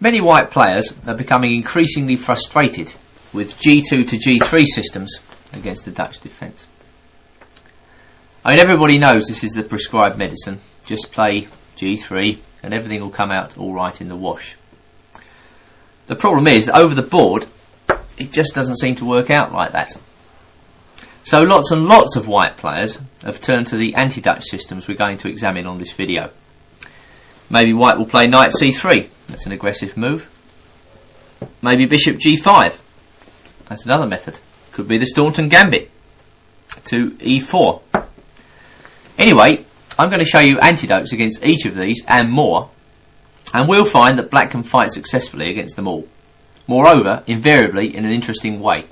Many white players are becoming increasingly frustrated with G2 to G3 systems against the Dutch defence. I mean, everybody knows this is the prescribed medicine. Just play G3 and everything will come out alright in the wash. The problem is that over the board it just doesn't seem to work out like that. So lots and lots of white players have turned to the anti-Dutch systems we're going to examine on this video. Maybe white will play knight c3, that's an aggressive move. Maybe bishop g5, that's another method. Could be the Staunton gambit to e4. Anyway, I'm going to show you antidotes against each of these and more, and we'll find that black can fight successfully against them all. Moreover, invariably in an interesting way.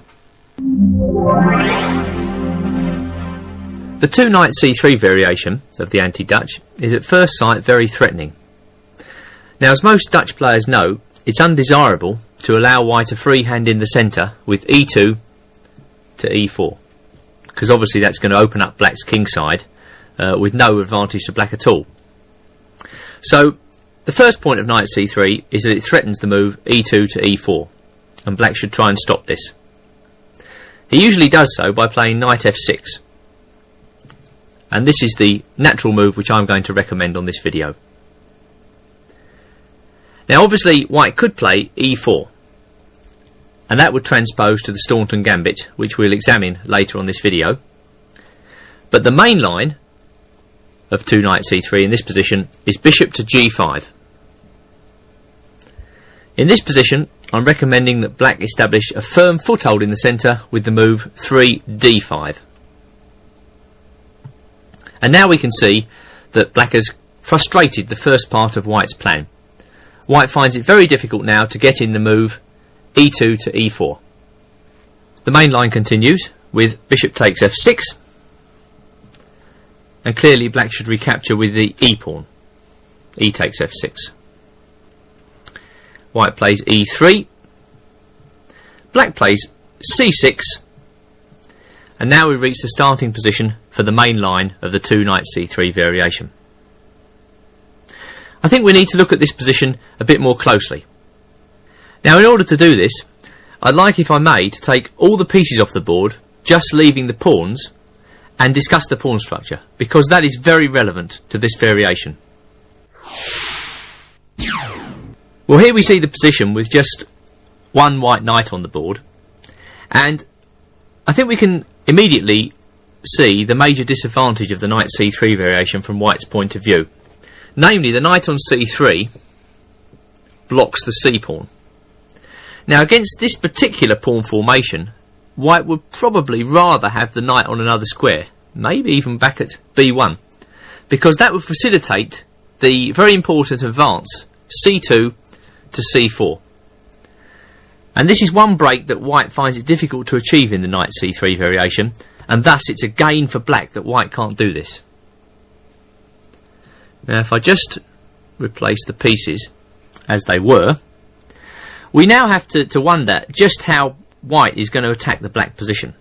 The 2 knight c3 variation of the anti-Dutch is at first sight very threatening. Now, as most Dutch players know, it's undesirable to allow white a free hand in the centre with e2 to e4, because obviously that's going to open up black's king side with no advantage to black at all. So the first point of knight c3 is that it threatens the move e2 to e4, and black should try and stop this. He usually does so by playing knight f6, and this is the natural move which I'm going to recommend on this video. Now obviously white could play e4, and that would transpose to the Staunton gambit, which we'll examine later on this video. But the main line of 2 knight c3 in this position is bishop to g5. In this position I'm recommending that black establish a firm foothold in the centre with the move 3d5. And now we can see that black has frustrated the first part of white's plan. White finds it very difficult now to get in the move e2 to e4. The main line continues with bishop takes f6, and clearly black should recapture with the e pawn. E takes f6. White plays e3. Black plays c6. And now we reach the starting position for the main line of the 2 knight c3 variation. I think we need to look at this position a bit more closely. Now, in order to do this, I'd like, if I may, to take all the pieces off the board, just leaving the pawns, and discuss the pawn structure, because that is very relevant to this variation. Well, here we see the position with just one white knight on the board, and I think we can immediately see the major disadvantage of the knight c3 variation from white's point of view. Namely, the knight on c3 blocks the c pawn. Now, against this particular pawn formation, white would probably rather have the knight on another square, maybe even back at b1, because that would facilitate the very important advance c2 to c4. And this is one break that white finds it difficult to achieve in the knight c3 variation, and thus it's a gain for black that white can't do this. Now, if I just replace the pieces as they were, we now have to wonder just how white is going to attack the black position.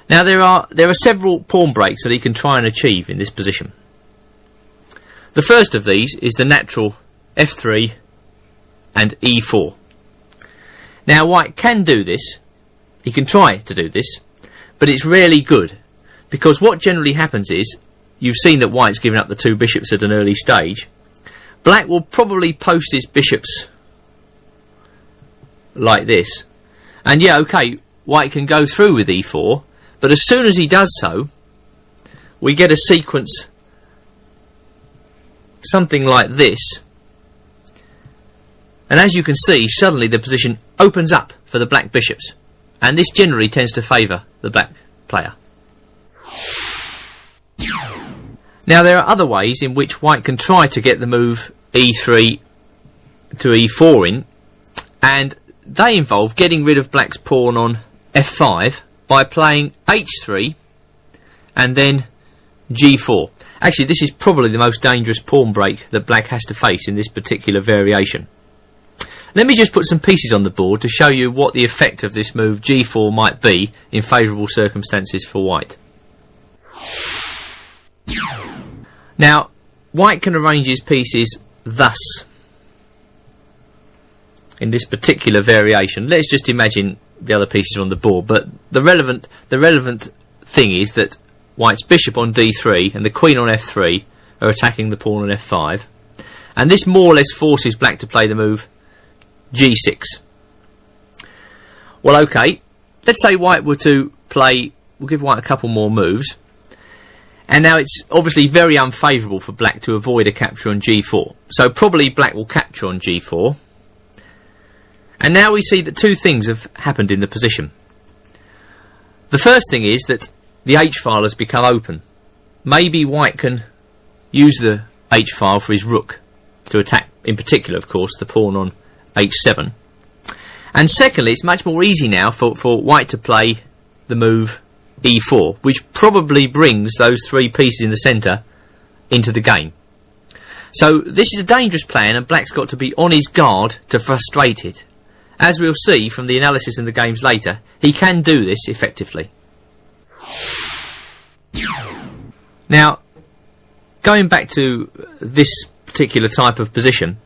Now, there are several pawn breaks that he can try and achieve in this position. The first of these is the natural f3 and e4. Now, white can do this, he can try to do this, but it's rarely good, because what generally happens is, you've seen that white's given up the 2 bishops at an early stage. Black will probably post his bishops like this, and yeah, okay, white can go through with e4, but as soon as he does so, we get a sequence something like this, and as you can see, suddenly the position opens up for the black bishops, and this generally tends to favour the black player. Now, there are other ways in which white can try to get the move e3 to e4 in, and they involve getting rid of black's pawn on f5 by playing h3 and then g4. Actually, this is probably the most dangerous pawn break that black has to face in this particular variation. Let me just put some pieces on the board to show you what the effect of this move g4 might be in favourable circumstances for white. Now, white can arrange his pieces thus. in this particular variation. Let's just imagine the other pieces on the board, but the relevant thing is that white's bishop on d3 and the queen on f3 are attacking the pawn on f5, and this more or less forces black to play the move g6. Well, okay, let's say white were to play, we'll give white a couple more moves, and now it's obviously very unfavourable for black to avoid a capture on g4, so probably black will capture on g4. And now we see that two things have happened in the position. The first thing is that the h-file has become open. Maybe white can use the h-file for his rook to attack, in particular, of course, the pawn on h7. And secondly, it's much more easy now for white to play the move e4, which probably brings those three pieces in the centre into the game. So this is a dangerous plan, and black's got to be on his guard to frustrate it. As we'll see from the analysis in the games later, he can do this effectively. Now, going back to this particular type of position,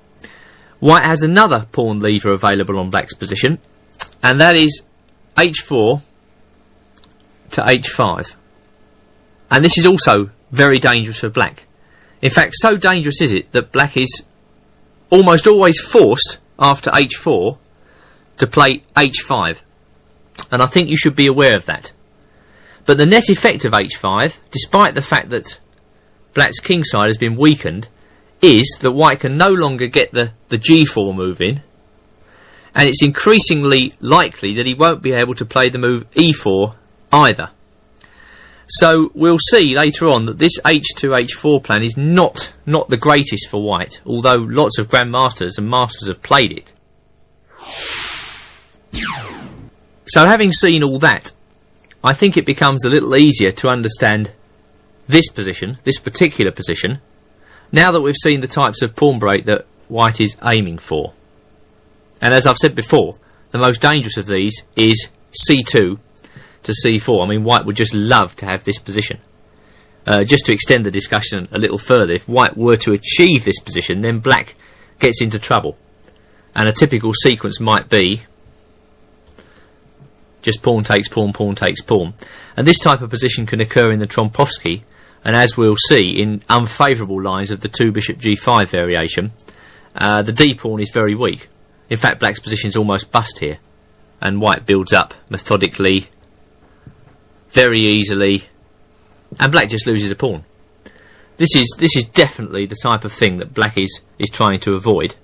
white has another pawn lever available on black's position, and that is h4 to h5. And this is also very dangerous for black. In fact, so dangerous is it that black is almost always forced, after h4, to play h5, and I think you should be aware of that. But the net effect of h5, despite the fact that black's kingside has been weakened, is that white can no longer get the g4 move in, and it's increasingly likely that he won't be able to play the move e4 either. So we'll see later on that this h2 h4 plan is not the greatest for white, although lots of grandmasters and masters have played it. So having seen all that, I think it becomes a little easier to understand this position, this particular position, now that we've seen the types of pawn break that white is aiming for. And as I've said before, the most dangerous of these is c2 to c4. I mean, white would just love to have this position. Just to extend the discussion a little further, if white were to achieve this position, then black gets into trouble. And a typical sequence might be just pawn takes pawn, pawn takes pawn. And this type of position can occur in the Trompowsky, and as we'll see, in unfavourable lines of the 2 bishop g5 variation, the d pawn is very weak. In fact, black's position is almost bust here, and white builds up methodically, very easily, and black just loses a pawn. This is definitely the type of thing that black is trying to avoid.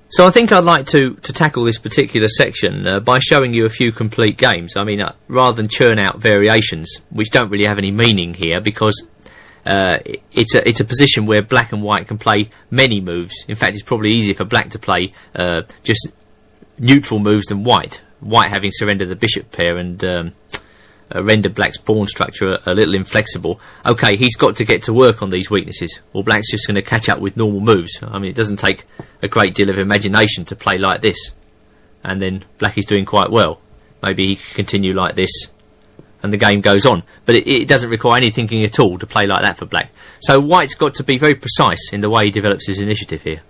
So I think I'd like to tackle this particular section by showing you a few complete games. I mean, rather than churn out variations, which don't really have any meaning here, because it's a position where black and white can play many moves. In fact, it's probably easier for black to play just neutral moves than white. White having surrendered the bishop pair and rendered black's pawn structure a little inflexible. Okay, he's got to get to work on these weaknesses, or black's just going to catch up with normal moves. I mean, it doesn't take a great deal of imagination to play like this, and then black is doing quite well. Maybe he can continue like this, and the game goes on. But it doesn't require any thinking at all to play like that for black. So white's got to be very precise in the way he develops his initiative here.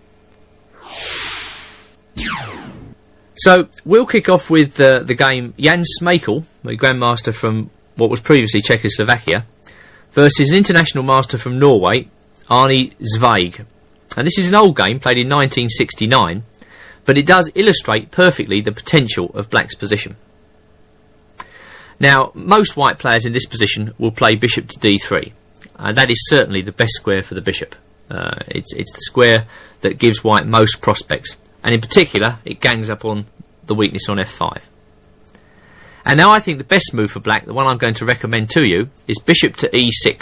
So we'll kick off with the game Jan Smakel, a grandmaster from what was previously Czechoslovakia, versus an international master from Norway, Arne Zweig. And this is an old game, played in 1969, but it does illustrate perfectly the potential of black's position. Now, most white players in this position will play bishop to d3, and that is certainly the best square for the bishop. It's the square that gives white most prospects, and in particular it gangs up on the weakness on f5. And now I think the best move for black, the one I'm going to recommend to you, is bishop to e6.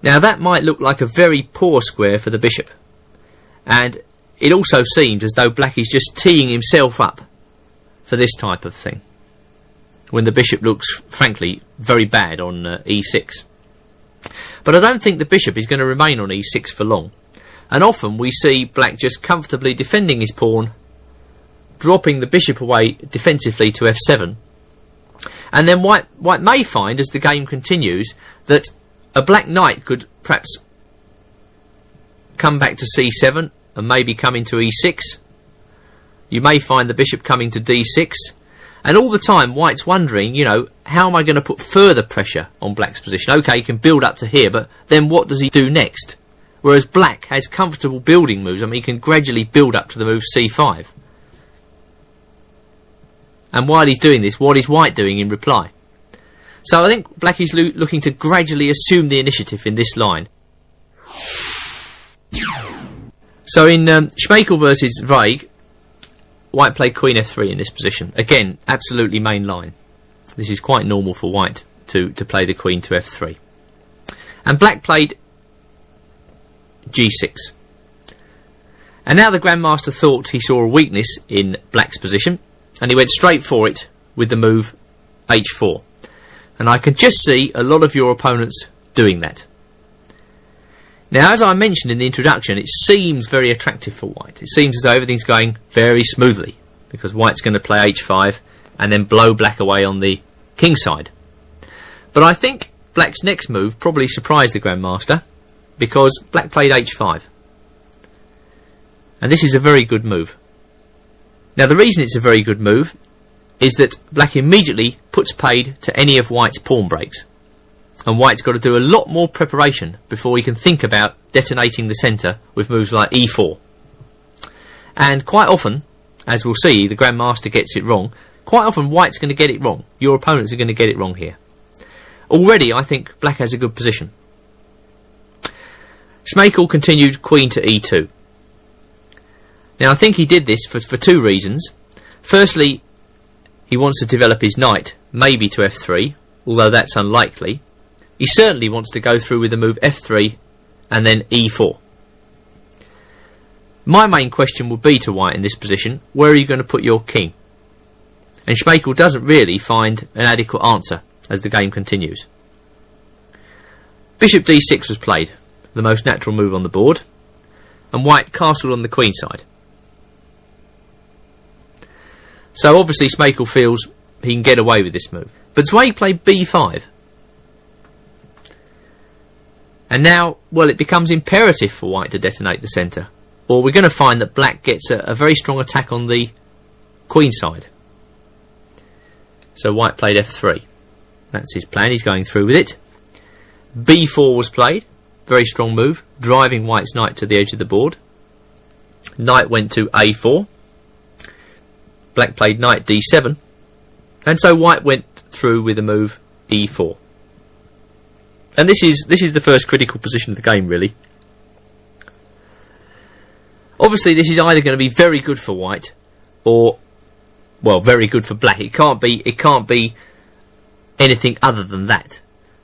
Now that might look like a very poor square for the bishop, and it also seems as though black is just teeing himself up for this type of thing, when the bishop looks frankly very bad on e6. But I don't think the bishop is going to remain on e6 for long, and often we see black just comfortably defending his pawn, dropping the bishop away defensively to f7, and then white may find, as the game continues, that a black knight could perhaps come back to c7 and maybe come into e6. You may find the bishop coming to d6. And all the time, white's wondering, you know, how am I going to put further pressure on black's position? OK, he can build up to here, but then what does he do next? Whereas black has comfortable building moves. I mean, he can gradually build up to the move c5. And while he's doing this, what is white doing in reply? So I think black is looking to gradually assume the initiative in this line. So in Schmeichel versus Weig, white played queen f3 in this position. Again, absolutely main line. This is quite normal for white to play the queen to f3. And black played g6. And now the Grandmaster thought he saw a weakness in black's position, and he went straight for it with the move h4. And I can just see a lot of your opponents doing that. Now, as I mentioned in the introduction, it seems very attractive for white. It seems as though everything's going very smoothly, because white's going to play h5 and then blow black away on the king side. But I think black's next move probably surprised the Grandmaster, because black played h5. And this is a very good move. Now, the reason it's a very good move is that black immediately puts paid to any of white's pawn breaks. And white's got to do a lot more preparation before he can think about detonating the centre with moves like e4. And quite often, as we'll see, the Grandmaster gets it wrong. Quite often white's going to get it wrong. Your opponents are going to get it wrong here. Already I think black has a good position. Schmeichel continued queen to e2. Now I think he did this for two reasons. Firstly, he wants to develop his knight, maybe to f3, although that's unlikely. He certainly wants to go through with the move f3 and then e4. My main question would be to white in this position, where are you going to put your king? And Schmeichel doesn't really find an adequate answer as the game continues. Bishop d6 was played, the most natural move on the board, and white castled on the queen side. So obviously Schmeichel feels he can get away with this move. But Zweig played b5. And now, well, it becomes imperative for white to detonate the centre, or we're going to find that black gets a very strong attack on the queen side. So white played f3. That's his plan, he's going through with it. b4 was played, very strong move, driving white's knight to the edge of the board. Knight went to a4. Black played knight d7. And so white went through with the move e4. And this is the first critical position of the game, really. Obviously this is either going to be very good for white or, well, very good for black. It can't be anything other than that,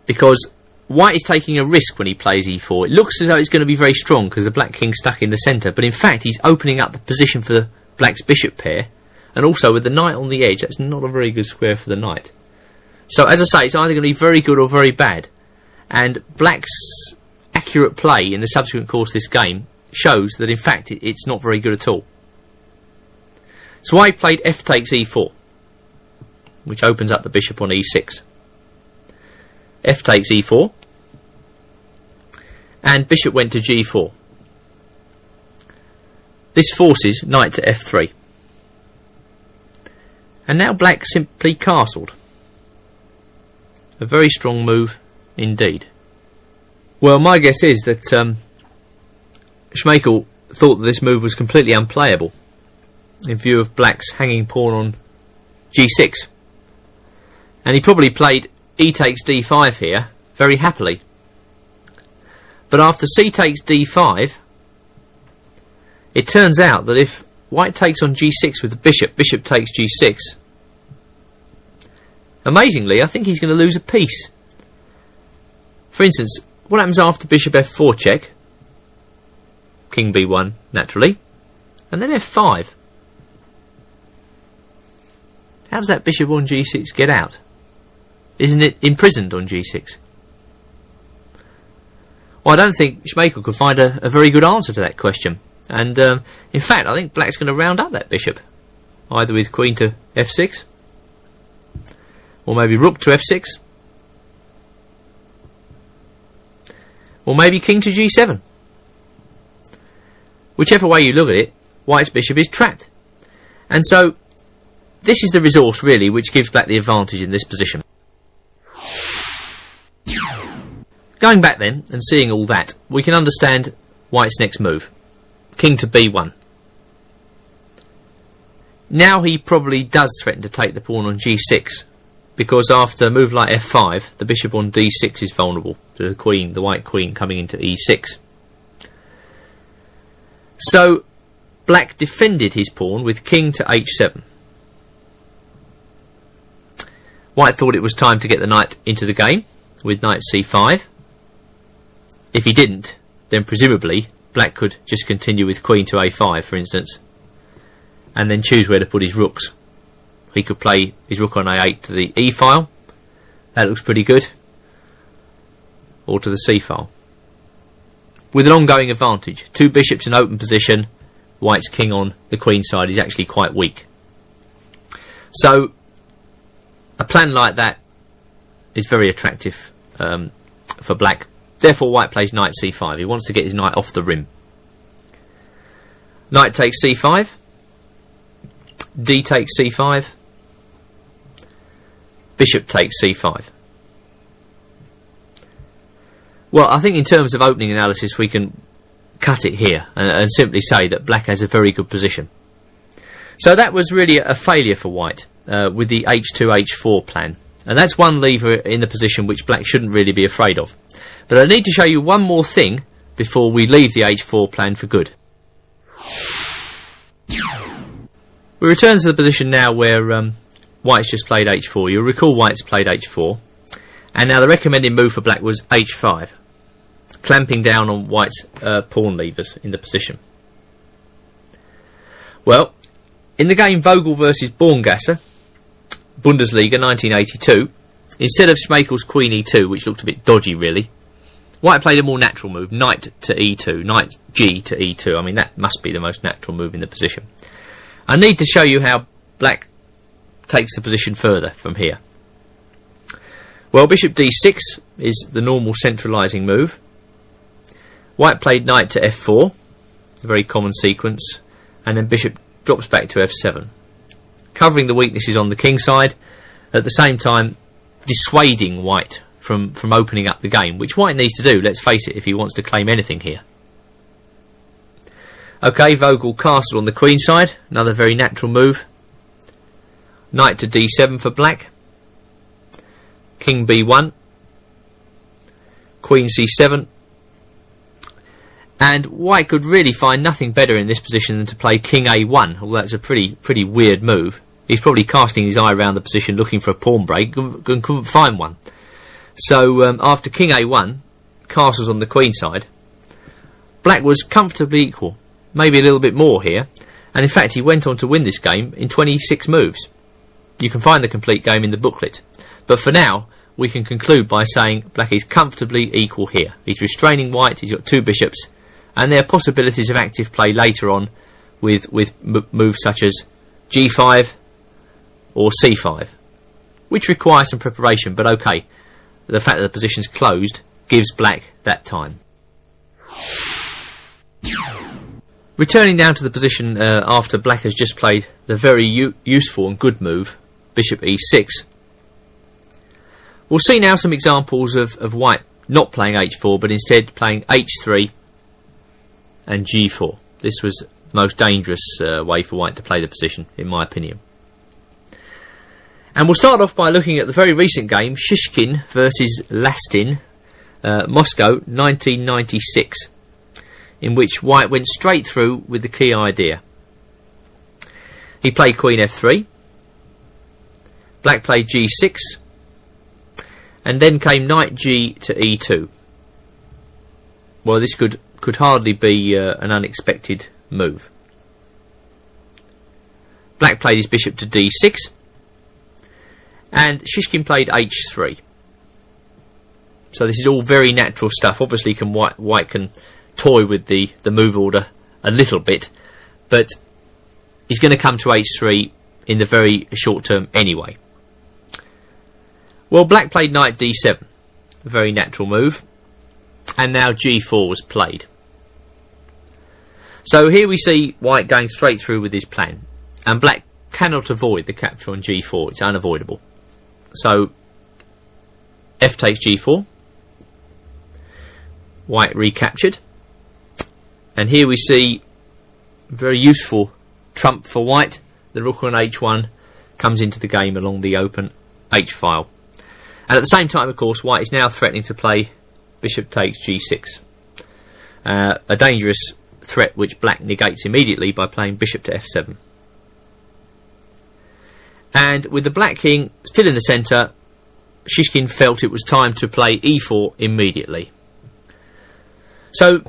because white is taking a risk when he plays e4. It looks as though it's going to be very strong because the black king's stuck in the centre, but in fact he's opening up the position for the black's bishop pair, and also with the knight on the edge, that's not a very good square for the knight. So as I say, it's either going to be very good or very bad. And black's accurate play in the subsequent course of this game shows that in fact it's not very good at all. So I played f takes e4, which opens up the bishop on e6. F takes e4, and bishop went to g4. This forces knight to f3. And now black simply castled. A very strong move indeed. Well, my guess is that Schmeichel thought that this move was completely unplayable in view of black's hanging pawn on g6. And he probably played e takes d5 here very happily. But after c takes d5, it turns out that if white takes on g6 with the bishop, bishop takes g6, amazingly, I think he's going to lose a piece. For instance, what happens after bishop f4 check? King b1, naturally. And then f5. How does that bishop on g6 get out? Isn't it imprisoned on g6? Well, I don't think Schmeichel could find a very good answer to that question. And in fact, I think black's going to round up that bishop, either with queen to f6, or maybe rook to f6, or maybe king to g7. whichever way you look at it, white's bishop is trapped. And so this is the resource really which gives black the advantage in this position. Going back then and seeing all that, we can understand white's next move. King to b1. Now he probably does threaten to take the pawn on g6, because after a move like f5, the bishop on d6 is vulnerable to the queen, the white queen, coming into e6. So black defended his pawn with king to h7. White thought it was time to get the knight into the game with knight c5. If he didn't, then presumably black could just continue with queen to a5, for instance, and then choose where to put his rooks. He could play his rook on a8 to the e file. That looks pretty good. Or to the c file. With an ongoing advantage. Two bishops in open position. White's king on the queen side is actually quite weak. So a plan like that is very attractive for black. Therefore white plays knight c5. He wants to get his knight off the rim. Knight takes c5. D takes c5. Bishop takes c5. Well, I think in terms of opening analysis we can cut it here and simply say that black has a very good position. So that was really a failure for white with the h2 h4 plan, and that's one lever in the position which black shouldn't really be afraid of. But I need to show you one more thing before we leave the h4 plan for good. We return to the position now where white's just played h4. You'll recall white's played h4, and now the recommended move for black was h5, clamping down on white's pawn levers in the position. Well, in the game Vogel versus Borngasser, Bundesliga 1982, instead of Schmeichel's queen e2, which looked a bit dodgy really, white played a more natural move, knight to e2, knight g to e2. I mean, that must be the most natural move in the position. I need to show you how black takes the position further from here. Well, bishop d6 is the normal centralising move. White played knight to f4, it's a very common sequence, and then bishop drops back to f7, covering the weaknesses on the king side, at the same time dissuading white from opening up the game, which white needs to do, let's face it, if he wants to claim anything here. Okay, Vogel castle on the queen side, another very natural move. Knight to d7 for black. King b1. Queen c7. And white could really find nothing better in this position than to play king a1, although that's a pretty weird move. He's probably casting his eye around the position looking for a pawn break and couldn't find one. So after king a1, castles on the queen side, black was comfortably equal. Maybe a little bit more here, and in fact he went on to win this game in 26 moves. You can find the complete game in the booklet, but for now we can conclude by saying black is comfortably equal here. He's restraining white, he's got two bishops, and there are possibilities of active play later on with moves such as g5 or c5, which require some preparation, but okay, the fact that the position's closed gives black that time. Returning now to the position after black has just played the very useful and good move, bishop e6. We'll see now some examples of white not playing h4, but instead playing h3 and g4. This was the most dangerous way for white to play the position, in my opinion. And we'll start off by looking at the very recent game, Shishkin versus Lastin, Moscow, 1996. In which white went straight through with the key idea. He played queen f3, black played g6, and then came knight g to e2. Well, this could hardly be an unexpected move. Black played his bishop to d6, and Shishkin played h3. So this is all very natural stuff. Obviously white can toy with the move order a little bit, but he's going to come to h3 in the very short term anyway. Well, black played knight d7, a very natural move, and now g4 was played. So here we see white going straight through with his plan, and black cannot avoid the capture on g4. It's unavoidable. So f takes g4, white recaptured, and here we see very useful trump for white. The rook on h1 comes into the game along the open h file, and at the same time, of course, white is now threatening to play bishop takes g6, a dangerous threat which black negates immediately by playing bishop to f7. And with the black king still in the centre, Shishkin felt it was time to play e4 immediately. So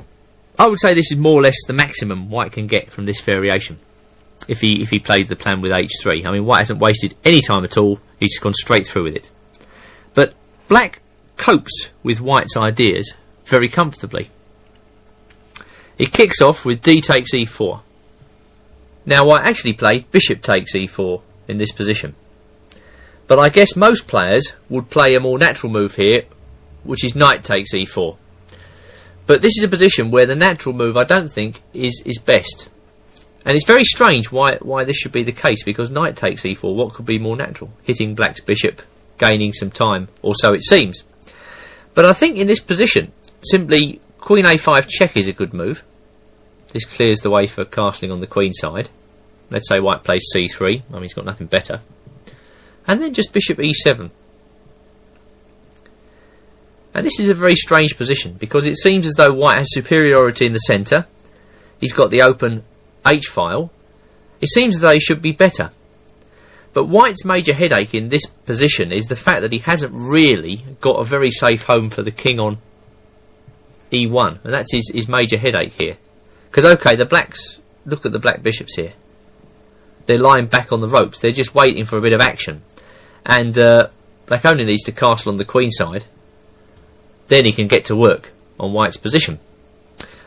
I would say this is more or less the maximum white can get from this variation if he plays the plan with h3. I mean, white hasn't wasted any time at all. He's gone straight through with it. But black copes with white's ideas very comfortably. He kicks off with d takes e4. Now white actually played bishop takes e4 in this position, but I guess most players would play a more natural move here, which is knight takes e4. But this is a position where the natural move, I don't think, is best. And it's very strange why this should be the case, because knight takes e4, what could be more natural? Hitting black's bishop, gaining some time, or so it seems. But I think in this position, simply queen a5 check is a good move. This clears the way for castling on the queen side. Let's say white plays c3, I mean he's got nothing better. And then just bishop e7. And this is a very strange position, because it seems as though white has superiority in the centre. He's got the open h-file. It seems as though he should be better. But white's major headache in this position is the fact that he hasn't really got a very safe home for the king on e1. And that's his major headache here. Because, okay, the blacks, look at the black bishops here. They're lying back on the ropes. They're just waiting for a bit of action. And black only needs to castle on the queen side. Then he can get to work on white's position.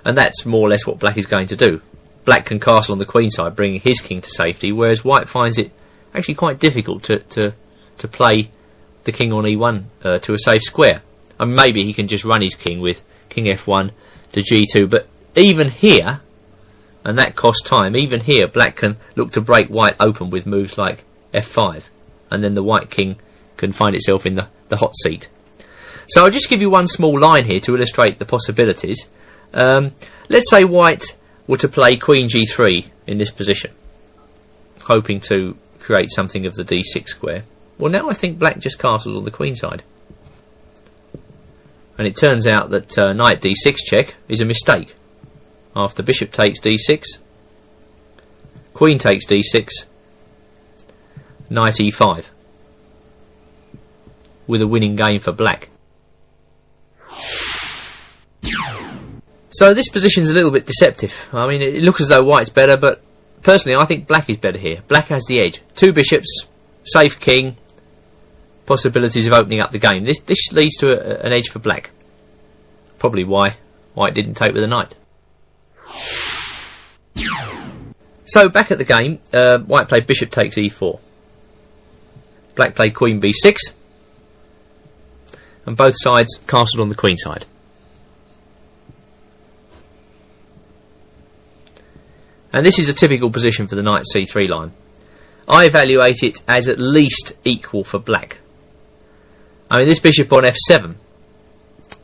And that's more or less what black is going to do. Black can castle on the queen side, bringing his king to safety, whereas white finds it actually quite difficult to play the king on e1 to a safe square. I mean, maybe he can just run his king with king f1 to g2, but even here, and that costs time, even here black can look to break white open with moves like f5, and then the white king can find itself in the hot seat. So I'll just give you one small line here to illustrate the possibilities. Let's say white were to play queen g3 in this position, hoping to create something of the d6 square. Well, now I think black just castles on the queen side. And it turns out that knight d6 check is a mistake. After bishop takes d6, queen takes d6, knight e5, with a winning game for black. So this position is a little bit deceptive. I mean, it looks as though white's better, but personally I think black is better here. Black has the edge. Two bishops, safe king, possibilities of opening up the game. This leads to an edge for black. Probably why white didn't take with a knight. So back at the game, white played bishop takes e4. Black played queen b6. And both sides castled on the queen side. And this is a typical position for the knight c3 line. I evaluate it as at least equal for black. I mean, this bishop on f7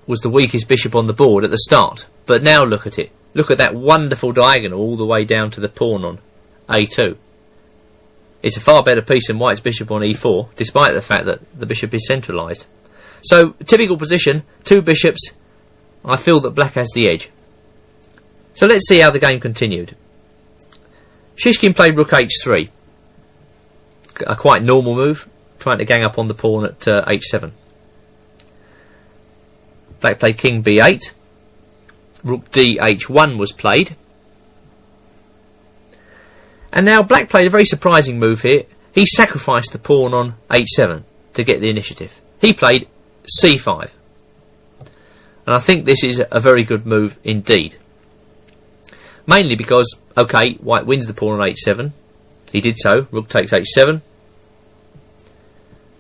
was the weakest bishop on the board at the start, but now look at it. Look at that wonderful diagonal all the way down to the pawn on a2. It's a far better piece than white's bishop on e4, despite the fact that the bishop is centralised. So, typical position, two bishops. I feel that black has the edge. So let's see how the game continued. Shishkin played rook h3. A quite normal move, trying to gang up on the pawn at h7. Black played king b8. Rook d h1 was played. And now black played a very surprising move here. He sacrificed the pawn on h7 to get the initiative. He played c5. And I think this is a very good move indeed. Mainly because, okay, white wins the pawn on h7. He did so. Rook takes h7.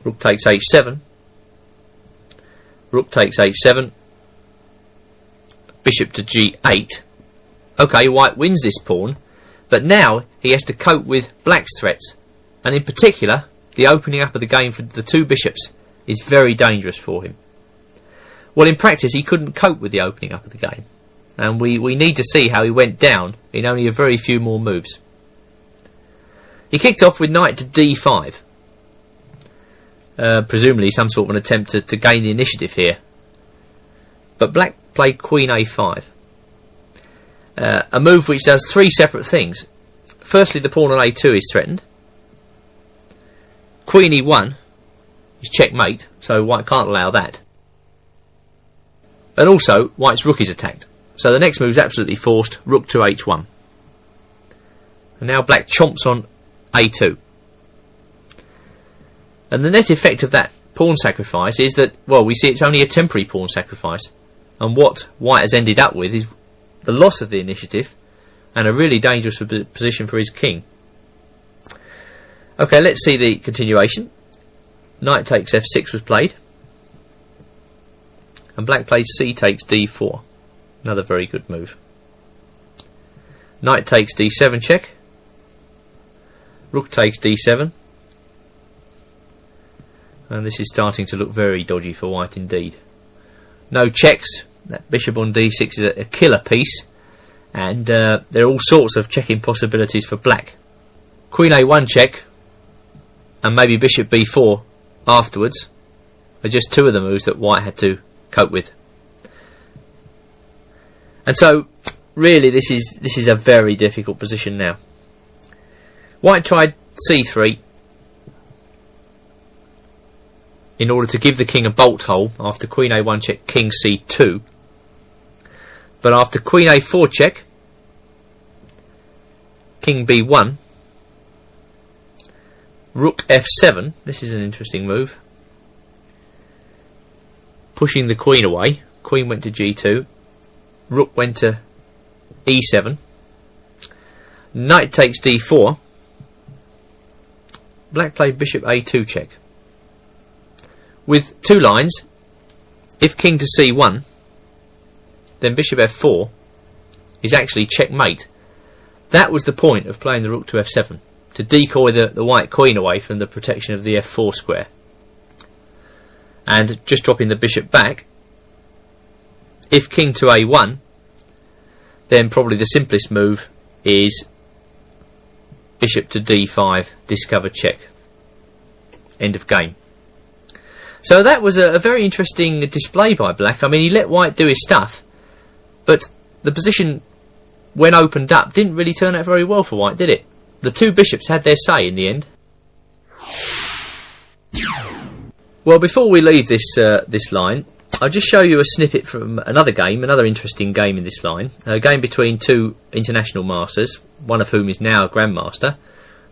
Rook takes h7. Rook takes h7. Bishop to g8. Okay, white wins this pawn, but now he has to cope with black's threats, and in particular, the opening up of the game for the two bishops is very dangerous for him. Well, in practice, he couldn't cope with the opening up of the game, and we need to see how he went down in only a very few more moves. He kicked off with knight to d5, presumably some sort of an attempt to gain the initiative here. But black played queen a5, a move which does three separate things. Firstly, the pawn on a2 is threatened. Queen e1 is checkmate, so white can't allow that. And also, white's rook is attacked. So the next move is absolutely forced, rook to h1. And now black chomps on a2. And the net effect of that pawn sacrifice is that, well, we see it's only a temporary pawn sacrifice. And what white has ended up with is the loss of the initiative and a really dangerous position for his king. Okay, let's see the continuation. Knight takes f6 was played. And black plays c takes d4. Another very good move. Knight takes d7 check. Rook takes d7. And this is starting to look very dodgy for white indeed. No checks. That bishop on d6 is a killer piece. And there are all sorts of checking possibilities for black. Queen a1 check. And maybe bishop b4 afterwards are just two of the moves that white had to cope with. And so really this is a very difficult position now. White tried c3 in order to give the king a bolt hole after queen a1 check, king c2. But after queen a4 check, king b1, rook f7, this is an interesting move, pushing the queen away. Queen went to g2, rook went to e7, knight takes d4, black played bishop a2 check. With two lines, if king to c1, then bishop f4 is actually checkmate. That was the point of playing the rook to f7, to decoy the white queen away from the protection of the f4 square. And just dropping the bishop back, if king to a1, then probably the simplest move is bishop to d5, discover check. End of game. So that was a very interesting display by black. I mean, he let white do his stuff, but the position, when opened up, didn't really turn out very well for white, did it? The two bishops had their say in the end. Well, before we leave this line, I'll just show you a snippet from another game, another interesting game in this line. A game between two international masters, one of whom is now a grandmaster.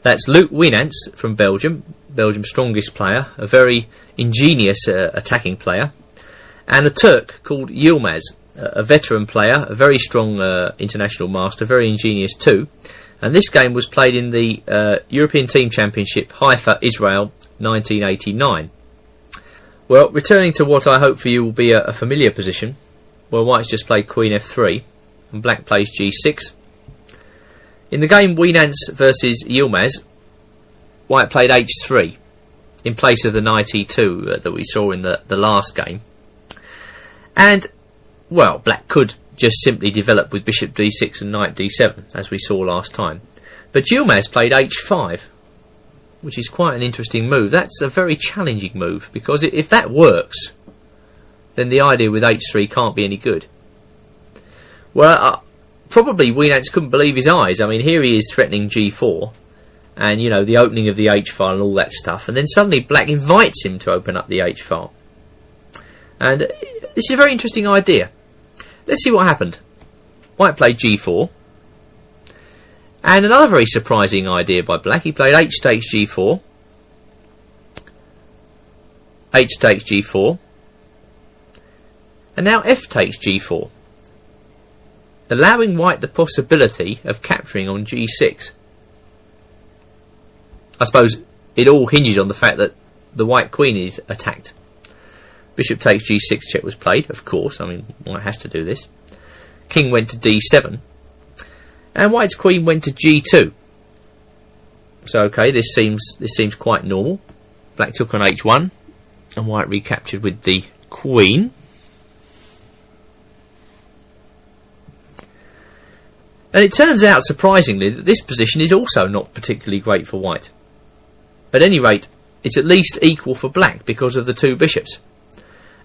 That's Luc Winants from Belgium, Belgium's strongest player, a very ingenious attacking player, and a Turk called Yilmaz, a veteran player, a very strong international master, very ingenious too. And this game was played in the European Team Championship, Haifa, Israel, 1989. Well, returning to what I hope for you will be a familiar position, where white's just played queen f3, and black plays g6. In the game Winants versus Yilmaz, white played h3 in place of the knight e2 that we saw in the last game. And, well, black could just simply develop with bishop d6 and knight d7, as we saw last time. But Yilmaz played h5, which is quite an interesting move. That's a very challenging move, because if that works, then the idea with h3 can't be any good. Well, probably Winants couldn't believe his eyes. I mean, here he is threatening g4, and, you know, the opening of the h-file and all that stuff, and then suddenly black invites him to open up the h-file. And this is a very interesting idea. Let's see what happened. White played g4, and another very surprising idea by black. He played h takes g4, h takes g4, and now f takes g4, allowing white the possibility of capturing on g6. I suppose it all hinges on the fact that the white queen is attacked. Bishop takes g6 check was played, of course. I mean, white has to do this. King went to d7. And white's queen went to g2. So okay, this seems quite normal. Black took on h1, and white recaptured with the queen. And it turns out, surprisingly, that this position is also not particularly great for white. At any rate, it's at least equal for black because of the two bishops.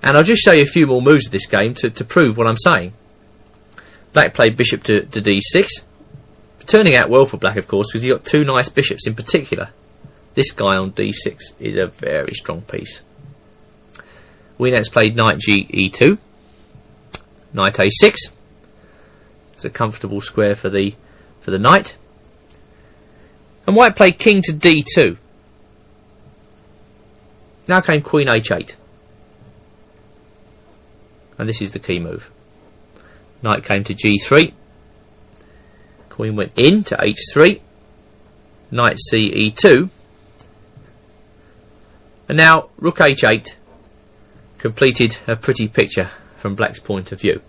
And I'll just show you a few more moves of this game to prove what I'm saying. Black played bishop to d6. Turning out well for black, of course, because he got two nice bishops in particular. This guy on d6 is a very strong piece. We next played knight e2. Knight a6. It's a comfortable square for the knight. And white played king to d2. Now came queen h8. And this is the key move. Knight came to g3. Queen went in to h3. Knight c e2. And now rook h8 completed a pretty picture from black's point of view.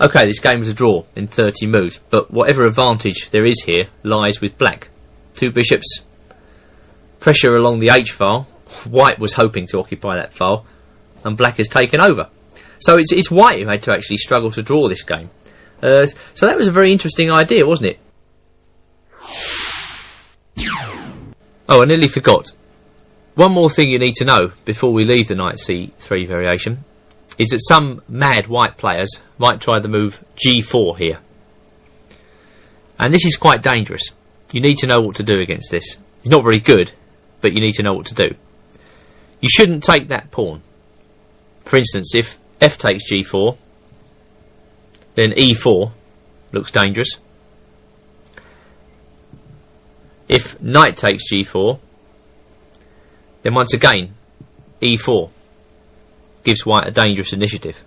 Okay, this game was a draw in 30 moves, but whatever advantage there is here lies with black. Two bishops, pressure along the h-file. White was hoping to occupy that file, and black has taken over. So it's white who had to actually struggle to draw this game. So that was a very interesting idea, wasn't it? Oh, I nearly forgot. One more thing you need to know before we leave the knight c3 variation is that some mad white players might try the move g4 here. And this is quite dangerous. You need to know what to do against this. It's not very good, but you need to know what to do. You shouldn't take that pawn. For instance, if f takes g4, then e4 looks dangerous. If knight takes g4, then once again e4 gives white a dangerous initiative.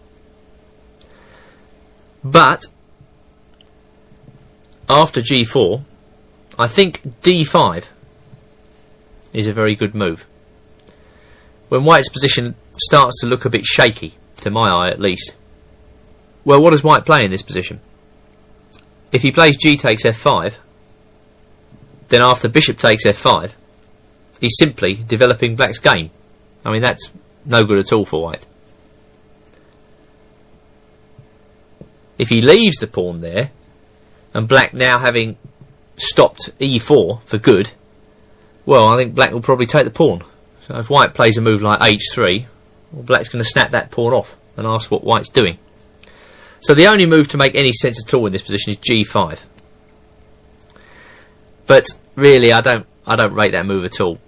But after g4, I think d5 is a very good move. When white's position starts to look a bit shaky, to my eye at least, well, what does white play in this position? If he plays g takes f5, then after bishop takes f5, he's simply developing black's game. I mean, that's no good at all for white. If he leaves the pawn there, and black now having stopped e4 for good, well, I think black will probably take the pawn. So if white plays a move like h3, well, black's going to snap that pawn off and ask what white's doing. So the only move to make any sense at all in this position is g5. But really, I don't rate that move at all.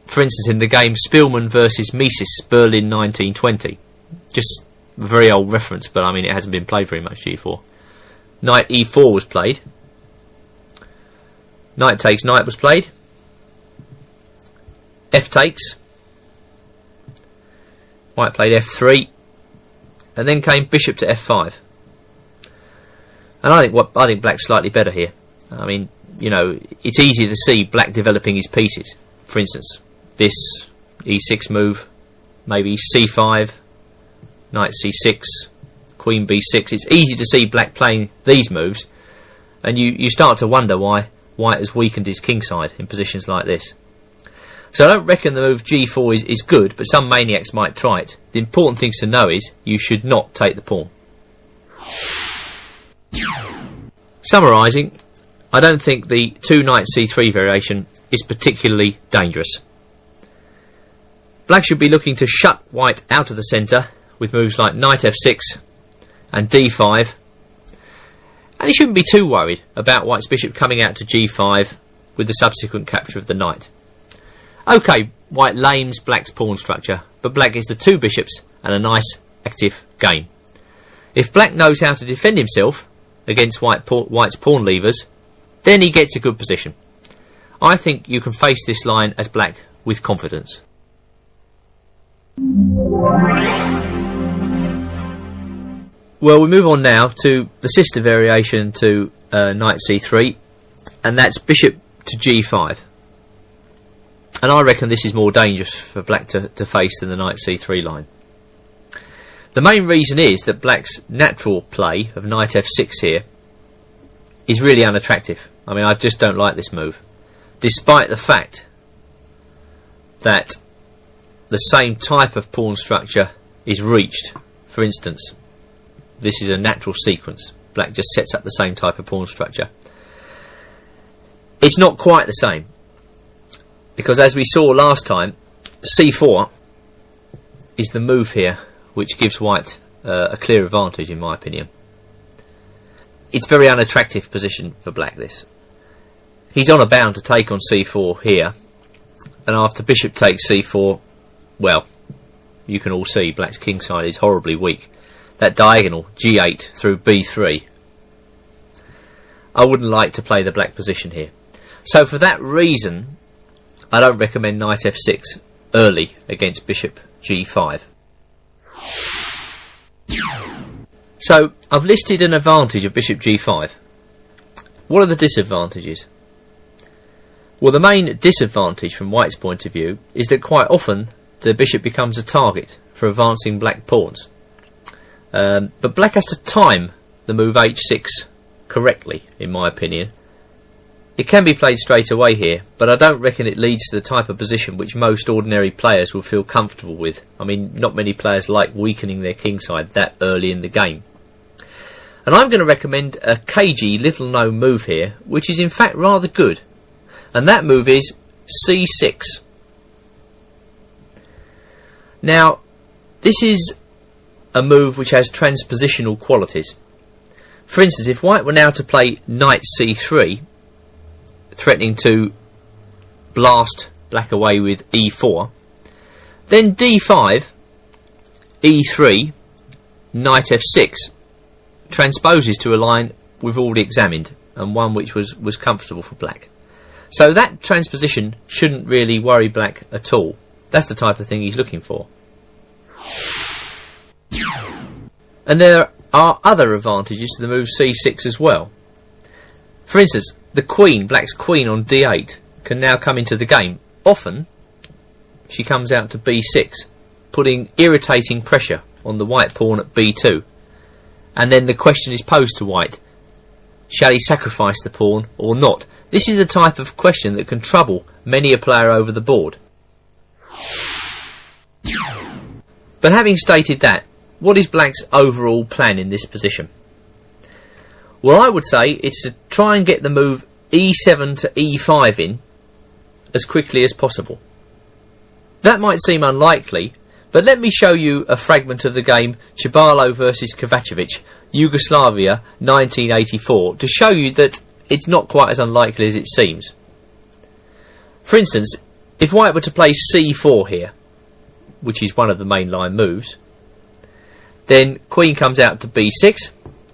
For instance, in the game Spielmann versus Mises, Berlin 1920, just a very old reference, but I mean it hasn't been played very much, g4. Knight e4 was played. Knight takes knight was played. F takes. White played f3, and then came bishop to f5. And I think black's slightly better here. I mean, you know, it's easy to see black developing his pieces. For instance, this e6 move, maybe c5, knight c6, queen b6. It's easy to see black playing these moves, and you start to wonder why white has weakened his kingside in positions like this. So I don't reckon the move g4 is good, but some maniacs might try it. The important things to know is you should not take the pawn. Summarising, I don't think the 2 knight c3 variation is particularly dangerous. Black should be looking to shut white out of the centre with moves like knight f6 and d5, and he shouldn't be too worried about white's bishop coming out to g5 with the subsequent capture of the knight. Okay, white lames black's pawn structure, but black gets the two bishops and a nice active game. If black knows how to defend himself against white's pawn levers, then he gets a good position. I think you can face this line as black with confidence. Well, we move on now to the sister variation to knight c3, and that's bishop to g5. And I reckon this is more dangerous for black to face than the knight c3 line. The main reason is that black's natural play of knight f6 here is really unattractive. I mean, I just don't like this move, despite the fact that the same type of pawn structure is reached. For instance, this is a natural sequence. Black just sets up the same type of pawn structure. It's not quite the same, because as we saw last time, c4 is the move here which gives white a clear advantage, in my opinion. It's a very unattractive position for black, this. He's on a bound to take on c4 here, and after bishop takes c4, well, you can all see black's kingside is horribly weak. That diagonal g8 through b3, I wouldn't like to play the black position here. So for that reason, I don't recommend knight f6 early against bishop g5. So I've listed an advantage of bishop g5. What are the disadvantages? Well, the main disadvantage from white's point of view is that quite often the bishop becomes a target for advancing black pawns. But black has to time the move h6 correctly, in my opinion. It can be played straight away here, but I don't reckon it leads to the type of position which most ordinary players will feel comfortable with. I mean, not many players like weakening their kingside that early in the game. And I'm going to recommend a cagey, little-known move here, which is in fact rather good. And that move is c6. Now, this is a move which has transpositional qualities. For instance, if white were now to play knight c3, threatening to blast black away with e4, then d5, e3, knight f6 transposes to a line we've already examined, and one which was comfortable for black. So that transposition shouldn't really worry black at all. That's the type of thing he's looking for. And there are other advantages to the move c6 as well. For instance, the queen, black's queen on d8, can now come into the game. Often, she comes out to b6, putting irritating pressure on the white pawn at b2. And then the question is posed to white: shall he sacrifice the pawn or not? This is the type of question that can trouble many a player over the board. But having stated that, what is black's overall plan in this position? Well, I would say it's to try and get the move e7 to e5 in as quickly as possible. That might seem unlikely, but let me show you a fragment of the game Cibalo versus Kovacevic, Yugoslavia 1984, to show you that it's not quite as unlikely as it seems. For instance, if white were to play c4 here, which is one of the main line moves, then queen comes out to b6,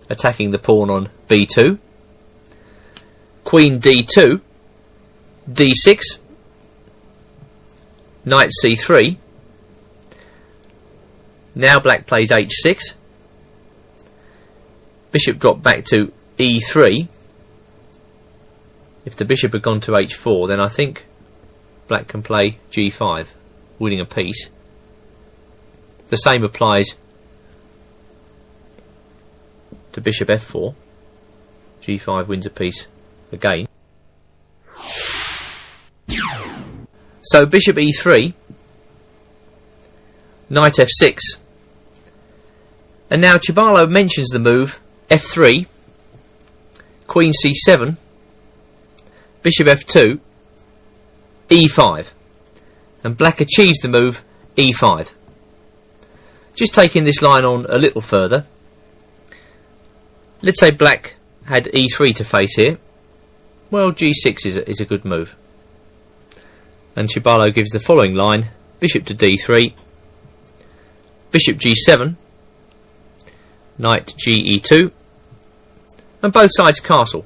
attacking the pawn on b2, queen d2, d6, knight c3. Now black plays h6, bishop dropped back to e3. If the bishop had gone to h4, then I think black can play g5, winning a piece. The same applies to bishop f4. g5 wins a piece again. So bishop e3, knight f6, and now Cibalo mentions the move f3, queen c7, bishop f2, e5, and black achieves the move e5. Just taking this line on a little further, let's say black had e3 to face here. Well, g6 is a good move. And Cibalo gives the following line: bishop to d3, bishop g7, knight ge2, and both sides castle.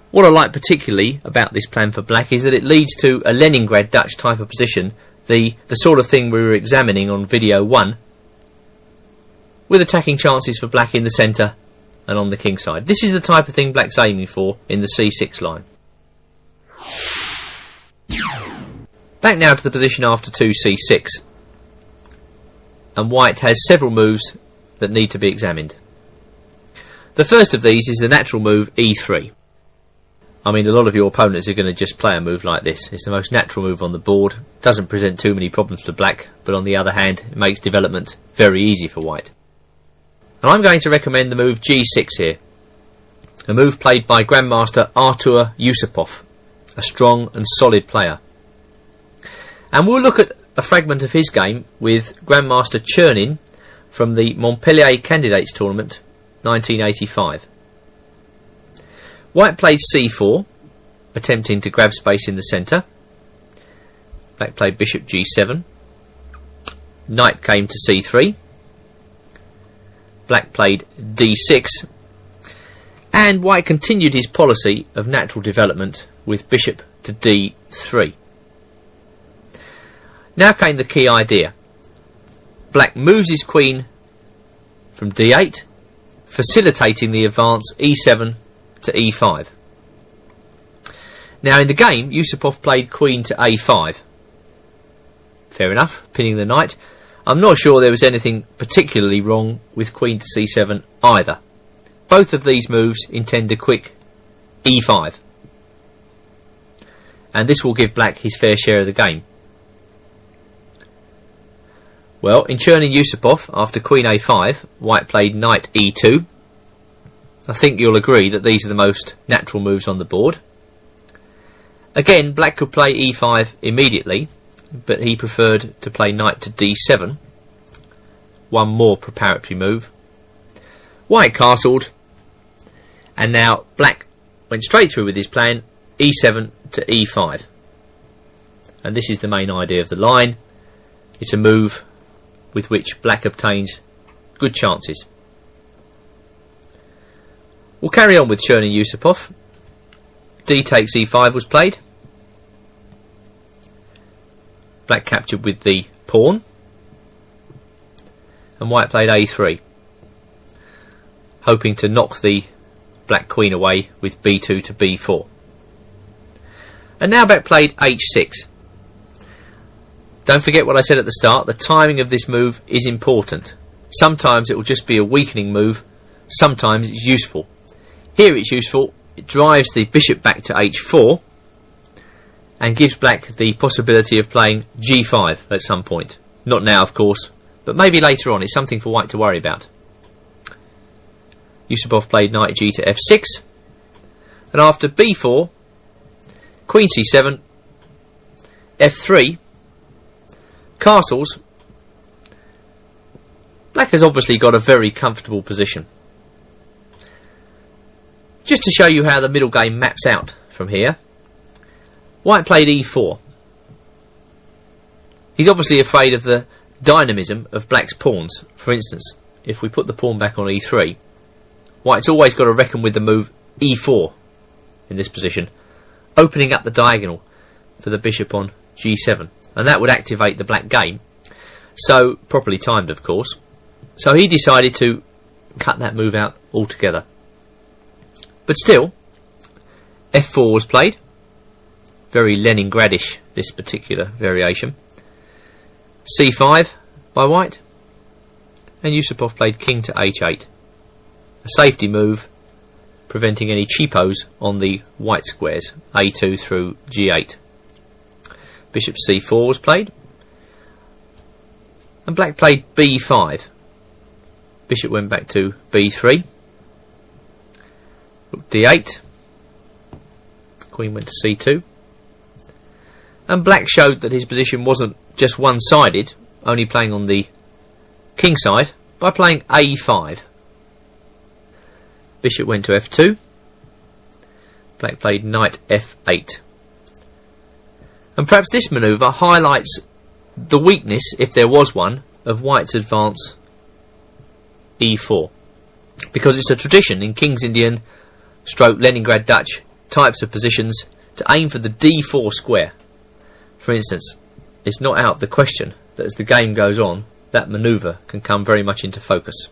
What I like particularly about this plan for black is that it leads to a Leningrad Dutch type of position, the sort of thing we were examining on video 1, with attacking chances for black in the centre and on the king side. This is the type of thing black's aiming for in the c6 line. Back now to the position after 2c6, and white has several moves that need to be examined. The first of these is the natural move e3. I mean, a lot of your opponents are going to just play a move like this. It's the most natural move on the board, doesn't present too many problems to black, but on the other hand, it makes development very easy for white. And I'm going to recommend the move g6 here, a move played by Grandmaster Artur Yusupov, a strong and solid player. And we'll look at a fragment of his game with Grandmaster Chernin from the Montpellier Candidates Tournament 1985. White played c4, attempting to grab space in the centre. Black played bishop g7. Knight came to c3. Black played d6. And white continued his policy of natural development with bishop to d3. Now came the key idea. Black moves his queen from d8, facilitating the advance e7 to e5. Now in the game, Yusupov played queen to a5. Fair enough, pinning the knight. I'm not sure there was anything particularly wrong with queen to c7 either. Both of these moves intend a quick e5. And this will give black his fair share of the game. Well, in Chernin Yusupov, after queen a5, white played knight e2. I think you'll agree that these are the most natural moves on the board. Again, black could play e5 immediately, but he preferred to play knight to d7. One more preparatory move. White castled, and now black went straight through with his plan, e7 to e5. And this is the main idea of the line. It's a move with which black obtains good chances. We'll carry on with Chernin Yusupov. D takes e5 was played. Black captured with the pawn. And white played a3, hoping to knock the black queen away with b2 to b4. And now black played h6. Don't forget what I said at the start, the timing of this move is important. Sometimes it will just be a weakening move, sometimes it's useful. Here it's useful, it drives the bishop back to h4 and gives black the possibility of playing g5 at some point. Not now, of course, but maybe later on. It's something for white to worry about. Yusupov played knight g to f6, and after b4, queen c7, f3, castles. Black has obviously got a very comfortable position. Just to show you how the middle game maps out from here, white played e4. He's obviously afraid of the dynamism of black's pawns. For instance, if we put the pawn back on e3, white's always got to reckon with the move e4 in this position, opening up the diagonal for the bishop on g7, and that would activate the black game. So, properly timed of course. So he decided to cut that move out altogether. But still, f4 was played. Very Leningradish, this particular variation. c5 by white. And Yusupov played king to h8. A safety move, preventing any cheapos on the white squares, a2 through g8. Bishop c4 was played. And black played b5. Bishop went back to b3. Rook d8. Queen went to c2. And black showed that his position wasn't just one-sided, only playing on the king side, by playing a5. Bishop went to f2. Black played knight f8. And perhaps this manoeuvre highlights the weakness, if there was one, of white's advance e4. Because it's a tradition in King's Indian stroke Leningrad Dutch types of positions to aim for the d4 square. For instance, it's not out of the question that as the game goes on, that manoeuvre can come very much into focus.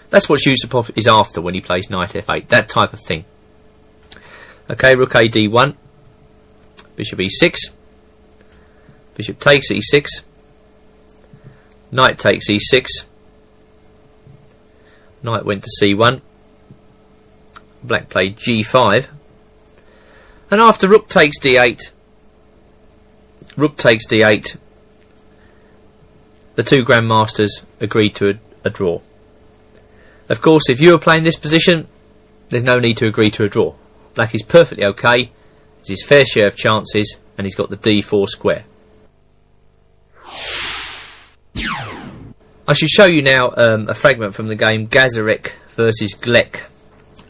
That's what Yusupov is after when he plays knight f8, that type of thing. Okay, rook a d1, bishop e6, bishop takes e6, knight takes e6, knight went to c1, black played g5, and after rook takes d8, the two grandmasters agreed to a draw. Of course, if you were playing this position, there's no need to agree to a draw. Black is perfectly okay, it's his fair share of chances, and he's got the d4 square. I should show you now a fragment from the game Gazarek versus Gleck,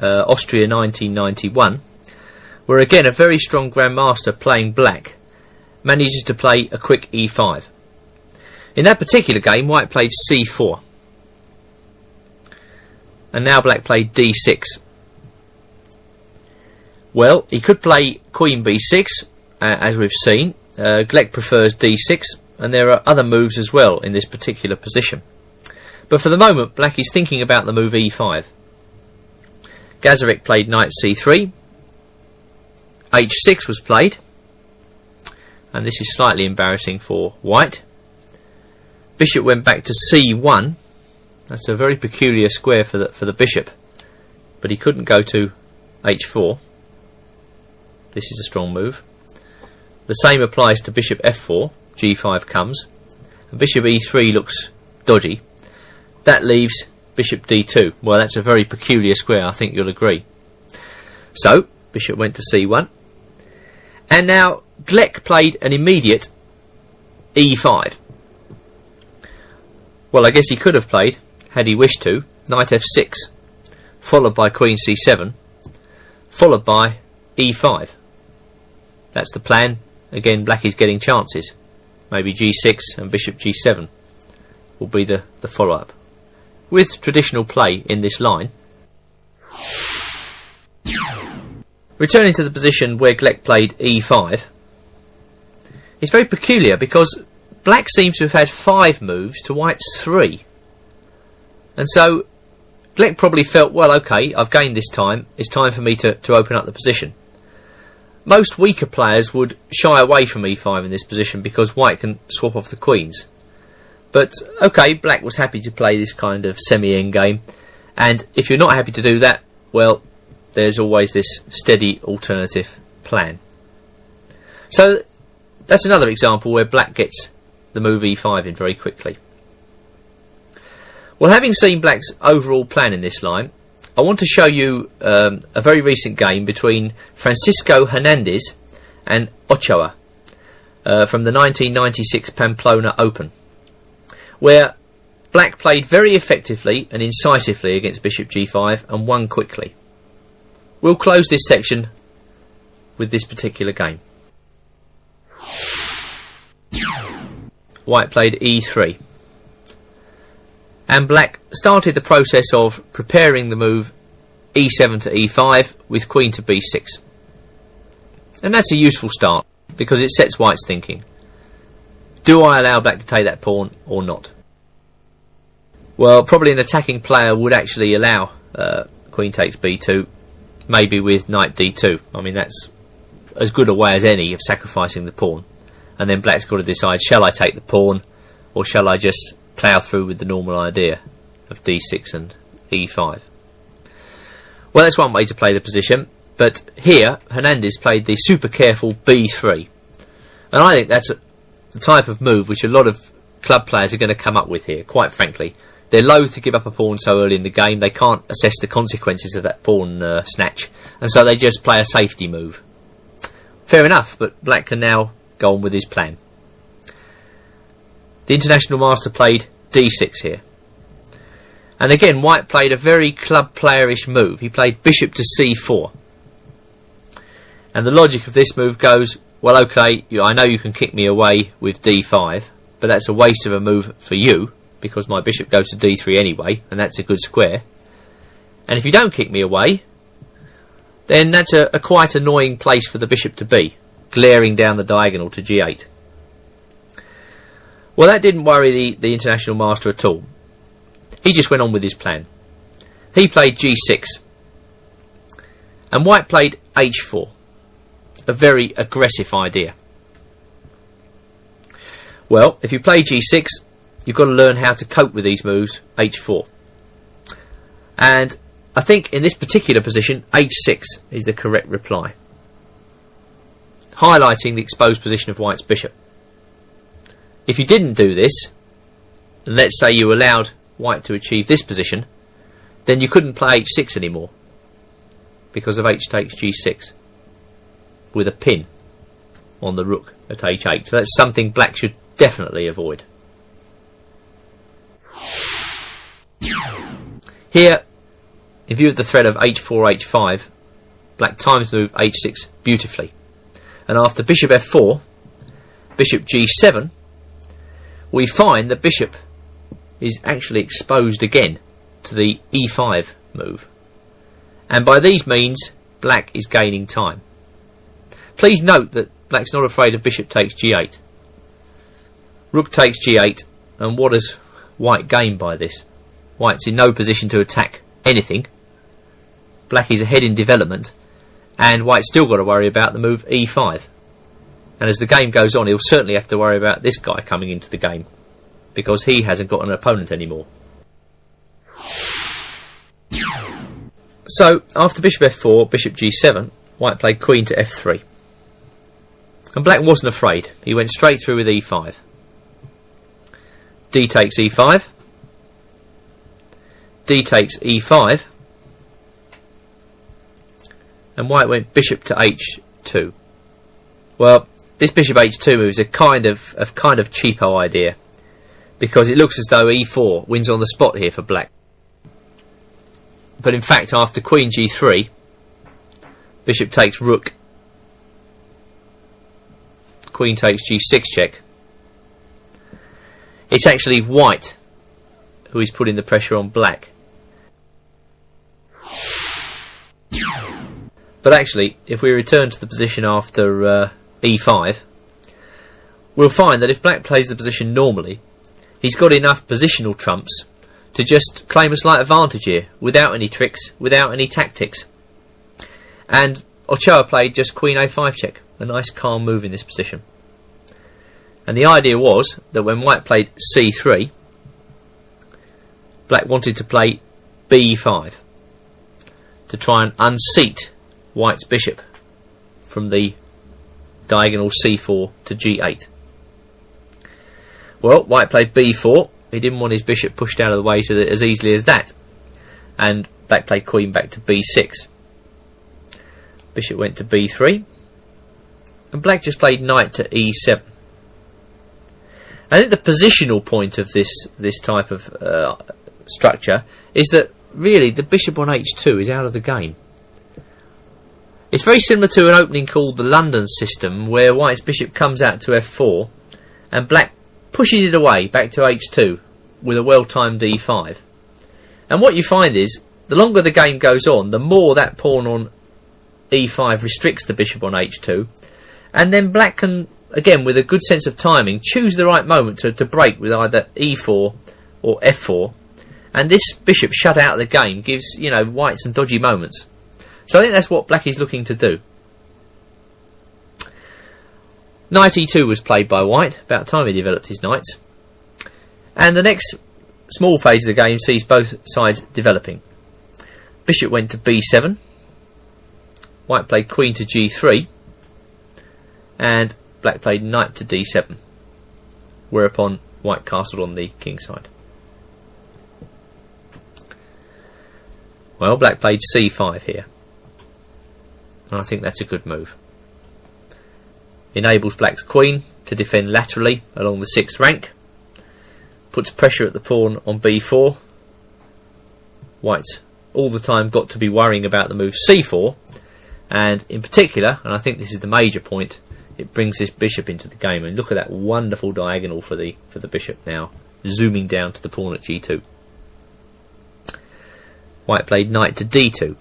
Austria 1991, where again a very strong grandmaster playing black manages to play a quick e5. In that particular game, white played c4, and now black played d6. Well, he could play queen b6, as we've seen. Gleck prefers d6, and there are other moves as well in this particular position. But for the moment, black is thinking about the move e5. Gazarek played knight c3, h6 was played, and this is slightly embarrassing for white. Bishop went back to c1. That's a very peculiar square for the bishop, but he couldn't go to h4. This is a strong move. The same applies to bishop f4. g5 comes, and bishop e3 looks dodgy. That leaves bishop d2. Well, that's a very peculiar square, I think you'll agree. So bishop went to c1, and now Gleck played an immediate e5. Well, I guess he could have played, had he wished to, knight f6, followed by queen c7, followed by e5. That's the plan. Again, black is getting chances. Maybe g6 and bishop g7 will be the follow-up, with traditional play in this line. Returning to the position where Gleck played e5, it's very peculiar because black seems to have had 5 moves to white's 3. And so Gleck probably felt, well, okay, I've gained this time, it's time for me to open up the position. Most weaker players would shy away from e5 in this position because white can swap off the queens. But okay, black was happy to play this kind of semi-end game, and if you're not happy to do that, well, there's always this steady alternative plan. So that's another example where black gets the move e5 in very quickly. Well, having seen black's overall plan in this line, I want to show you a very recent game between Francisco Hernandez and Ochoa from the 1996 Pamplona Open, where black played very effectively and incisively against bishop g5 and won quickly. We'll close this section with this particular game. White played e3, and black started the process of preparing the move e7 to e5 with queen to b6. And that's a useful start because it sets white's thinking. Do I allow black to take that pawn or not? Well, probably an attacking player would actually allow queen takes b2, maybe with knight d2. I mean, that's as good a way as any of sacrificing the pawn. And then black's got to decide, shall I take the pawn or shall I just plough through with the normal idea of d6 and e5? Well, that's one way to play the position, but here Hernandez played the super careful b3, and I think that's the type of move which a lot of club players are going to come up with here. Quite frankly, they're loath to give up a pawn so early in the game. They can't assess the consequences of that pawn snatch, and so they just play a safety move. Fair enough, but black can now go on with his plan. The international master played d6 here. And again, white played a very club playerish move. He played bishop to c4. And the logic of this move goes, well, okay, I know you can kick me away with d5, but that's a waste of a move for you, because my bishop goes to d3 anyway, and that's a good square. And if you don't kick me away, then that's a quite annoying place for the bishop to be, glaring down the diagonal to g8. Well, that didn't worry the international master at all. He just went on with his plan. He played g6, and white played h4, a very aggressive idea. Well, if you play g6, you've got to learn how to cope with these moves, h4. And I think in this particular position, h6 is the correct reply, highlighting the exposed position of white's bishop. If you didn't do this, and let's say you allowed white to achieve this position, then you couldn't play h6 anymore, because of h takes g6, with a pin on the rook at h8. So that's something black should definitely avoid. Here, in view of the threat of h4, h5, black times move h6 beautifully. And after bishop f4, bishop g7, we find that bishop is actually exposed again to the e5 move. And by these means, black is gaining time. Please note that black's not afraid of bishop takes g8. Rook takes g8, and what does white gain by this? White's in no position to attack anything. Black is ahead in development, and white's still got to worry about the move e5. And as the game goes on, he'll certainly have to worry about this guy coming into the game, because he hasn't got an opponent anymore. So, after bishop f4, bishop g7, white played queen to f3. And black wasn't afraid. He went straight through with e5. D takes e5. D takes e5. And white went bishop to h2. Well, this bishop h2 move is a kind of cheapo idea, because it looks as though e4 wins on the spot here for black. But in fact, after queen g3, bishop takes rook, queen takes g6 check, it's actually white who is putting the pressure on black. But actually, if we return to the position after e5, we'll find that if black plays the position normally, he's got enough positional trumps to just claim a slight advantage here, without any tricks, without any tactics. And Ochoa played just queen a5 check, a nice calm move in this position. And the idea was that when white played c3, black wanted to play b5 to try and unseat white's bishop from the diagonal c4 to g8. Well, white played b4. He didn't want his bishop pushed out of the way as easily as that. And black played queen back to b6. Bishop went to b3. And black just played knight to e7. I think the positional point of this type of structure is that really the bishop on h2 is out of the game. It's very similar to an opening called the London system, where white's bishop comes out to f4 and black pushes it away back to h2 with a well-timed e5. And what you find is, the longer the game goes on, the more that pawn on e5 restricts the bishop on h2, and then black can, again with a good sense of timing, choose the right moment to break with either e4 or f4, and this bishop shut out of the game gives, you know, white some dodgy moments. So I think that's what black is looking to do. Knight e2 was played by white, about time he developed his knights. And the next small phase of the game sees both sides developing. Bishop went to b7. White played queen to g3. And black played knight to d7. Whereupon white castled on the king side. Well, black played c5 here. And I think that's a good move. Enables black's queen to defend laterally along the 6th rank. Puts pressure at the pawn on b4. White's all the time got to be worrying about the move c4. And in particular, and I think this is the major point, it brings this bishop into the game. And look at that wonderful diagonal for the bishop now, zooming down to the pawn at g2. White played knight to d2.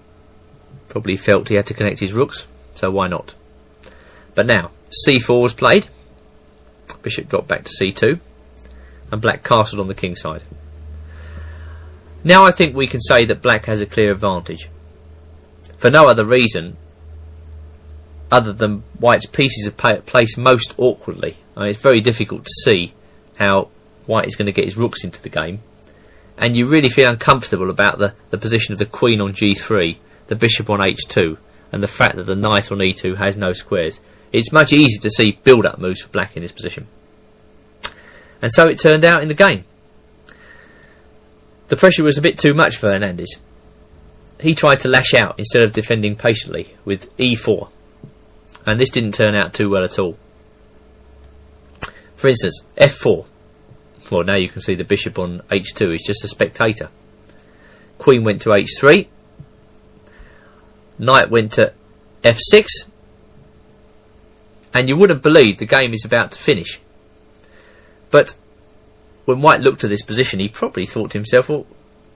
Probably felt he had to connect his rooks, so why not? But now, c4 was played. Bishop dropped back to c2. And black castled on the king side. Now I think we can say that black has a clear advantage. For no other reason other than white's pieces are placed most awkwardly. I mean, it's very difficult to see how white is going to get his rooks into the game. and you really feel uncomfortable about the position of the queen on g3, the bishop on h2, and the fact that the knight on e2 has no squares, it's much easier to see build-up moves for black in this position. And so it turned out in the game. The pressure was a bit too much for Hernandez. He tried to lash out instead of defending patiently with e4, and this didn't turn out too well at all. For instance, f4. Well, now you can see the bishop on h2 is just a spectator. Queen went to h3. Knight went to f6. And you wouldn't believe the game is about to finish. But when White looked at this position, he probably thought to himself, well,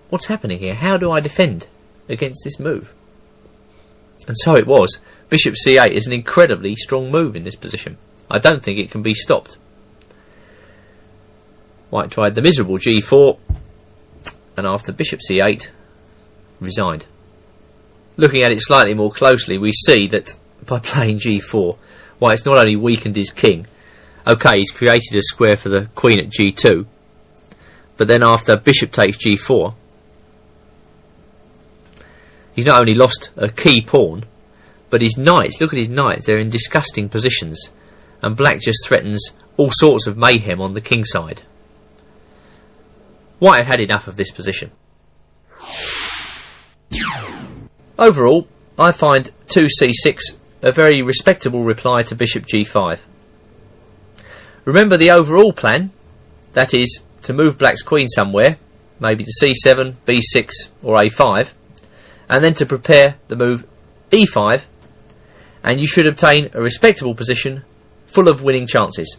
what's happening here? How do I defend against this move? And so it was. Bishop c8 is an incredibly strong move in this position. I don't think it can be stopped. White tried the miserable g4, and after bishop c8, resigned. Looking at it slightly more closely, we see that by playing g4, White's not only weakened his king, okay, he's created a square for the queen at g2, but then after bishop takes g4, he's not only lost a key pawn, but his knights, look at his knights, they're in disgusting positions, and black just threatens all sorts of mayhem on the king side. White had enough of this position. Overall, I find 2c6 a very respectable reply to bishop g5. Remember the overall plan, that is, to move black's queen somewhere, maybe to c7, b6 or a5, and then to prepare the move e5, and you should obtain a respectable position full of winning chances.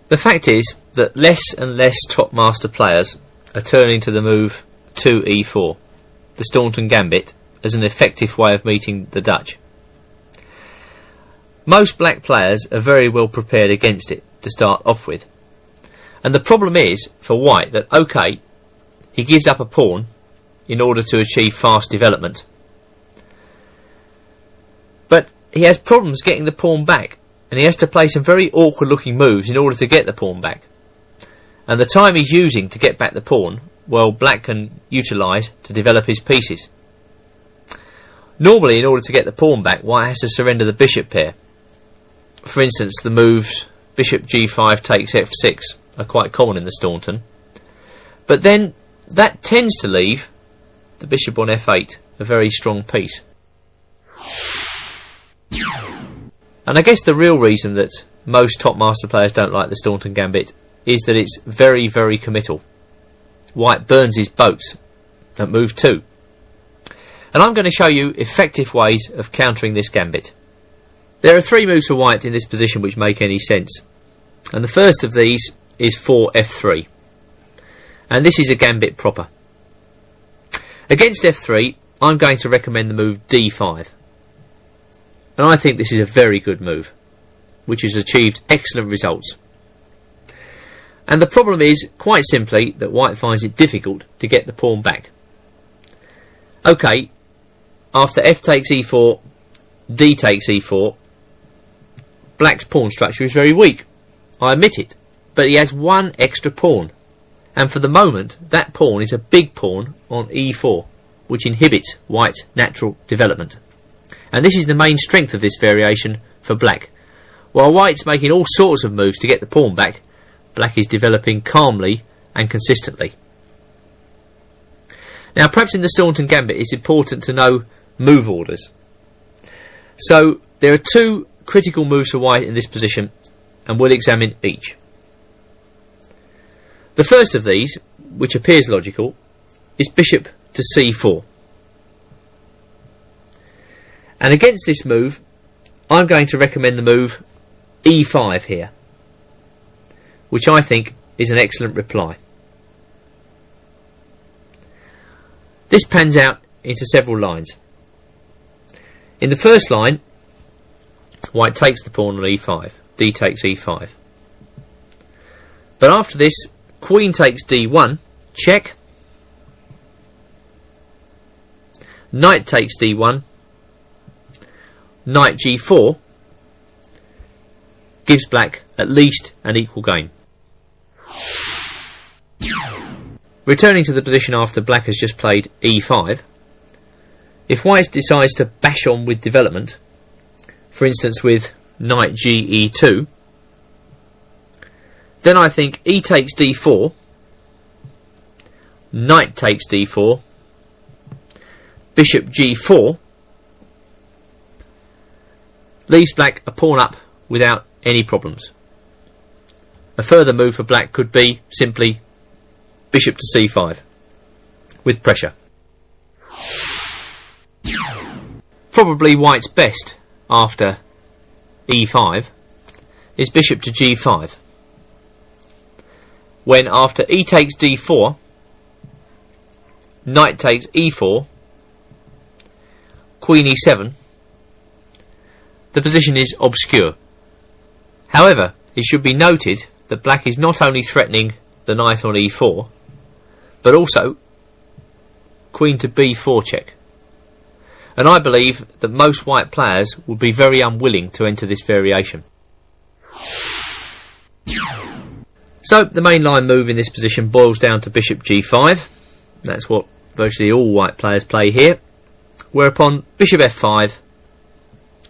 The fact is that less and less top master players are turning to the move 2e4, the Staunton Gambit, as an effective way of meeting the Dutch. Most black players are very well prepared against it to start off with. And the problem is, for White, that okay, he gives up a pawn in order to achieve fast development. But he has problems getting the pawn back, and he has to play some very awkward looking moves in order to get the pawn back. And the time he's using to get back the pawn, well, black can utilise to develop his pieces. Normally, in order to get the pawn back, White has to surrender the bishop pair. For instance, the moves bishop g5 takes f6 are quite common in the Staunton. But then that tends to leave the bishop on f8 a very strong piece. And I guess the real reason that most top master players don't like the Staunton Gambit is that it's very, very committal. White burns his boats at move 2. And I'm going to show you effective ways of countering this gambit. There are 3 moves for White in this position which make any sense. And the first of these is 4f3. And this is a gambit proper. Against f3, I'm going to recommend the move d5. And I think this is a very good move, which has achieved excellent results. And the problem is, quite simply, that White finds it difficult to get the pawn back. Okay, after f takes e4, d takes e4, black's pawn structure is very weak. I admit it. But he has one extra pawn. And for the moment, that pawn is a big pawn on e4, which inhibits White's natural development. And this is the main strength of this variation for black. While White's making all sorts of moves to get the pawn back, black is developing calmly and consistently. Now, perhaps in the Staunton Gambit it's important to know move orders. So there are 2 critical moves for White in this position, and we'll examine each. The first of these, which appears logical, is bishop to c4. And against this move, I'm going to recommend the move e5 here, which I think is an excellent reply. This pans out into several lines. In the first line, White takes the pawn on e5, d takes e5. But after this, queen takes d1, check. Knight takes d1. Knight g4 gives black at least an equal game. Returning to the position after black has just played e5, if white decides to bash on with development, for instance with knight ge2, then I think e takes d4, knight takes d4, bishop g4, leaves black a pawn up without any problems. A further move for black could be simply bishop to c5 with pressure. Probably white's best after e5 is bishop to g5, when after e takes d4, knight takes e4, queen e7, the position is obscure. However, it should be noted that black is not only threatening the knight on e4, but also queen to b4 check. And I believe that most white players would be very unwilling to enter this variation. So the main line move in this position boils down to bishop g5. That's what virtually all white players play here, whereupon bishop f5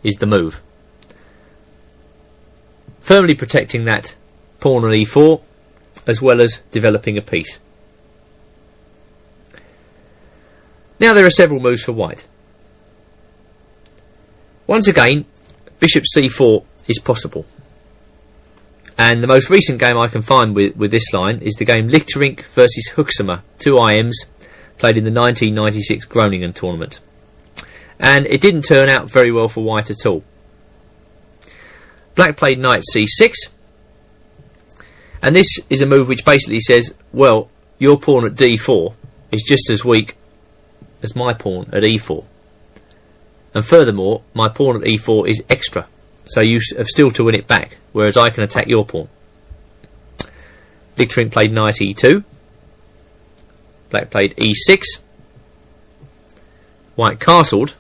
is the move, firmly protecting that pawn on e4 as well as developing a piece. Now there are several moves for white. Once again, bishop c4 is possible, and the most recent game I can find with this line is the game Lichterink versus Huxamer, 2 IMs, played in the 1996 Groningen tournament, and it didn't turn out very well for white at all. Black played knight c6, and this is a move which basically says, well, your pawn at d4 is just as weak as my pawn at e4, and furthermore my pawn at e4 is extra, so you have still to win it back, whereas I can attack your pawn. Lichterink played knight e2, black played e6, white castled,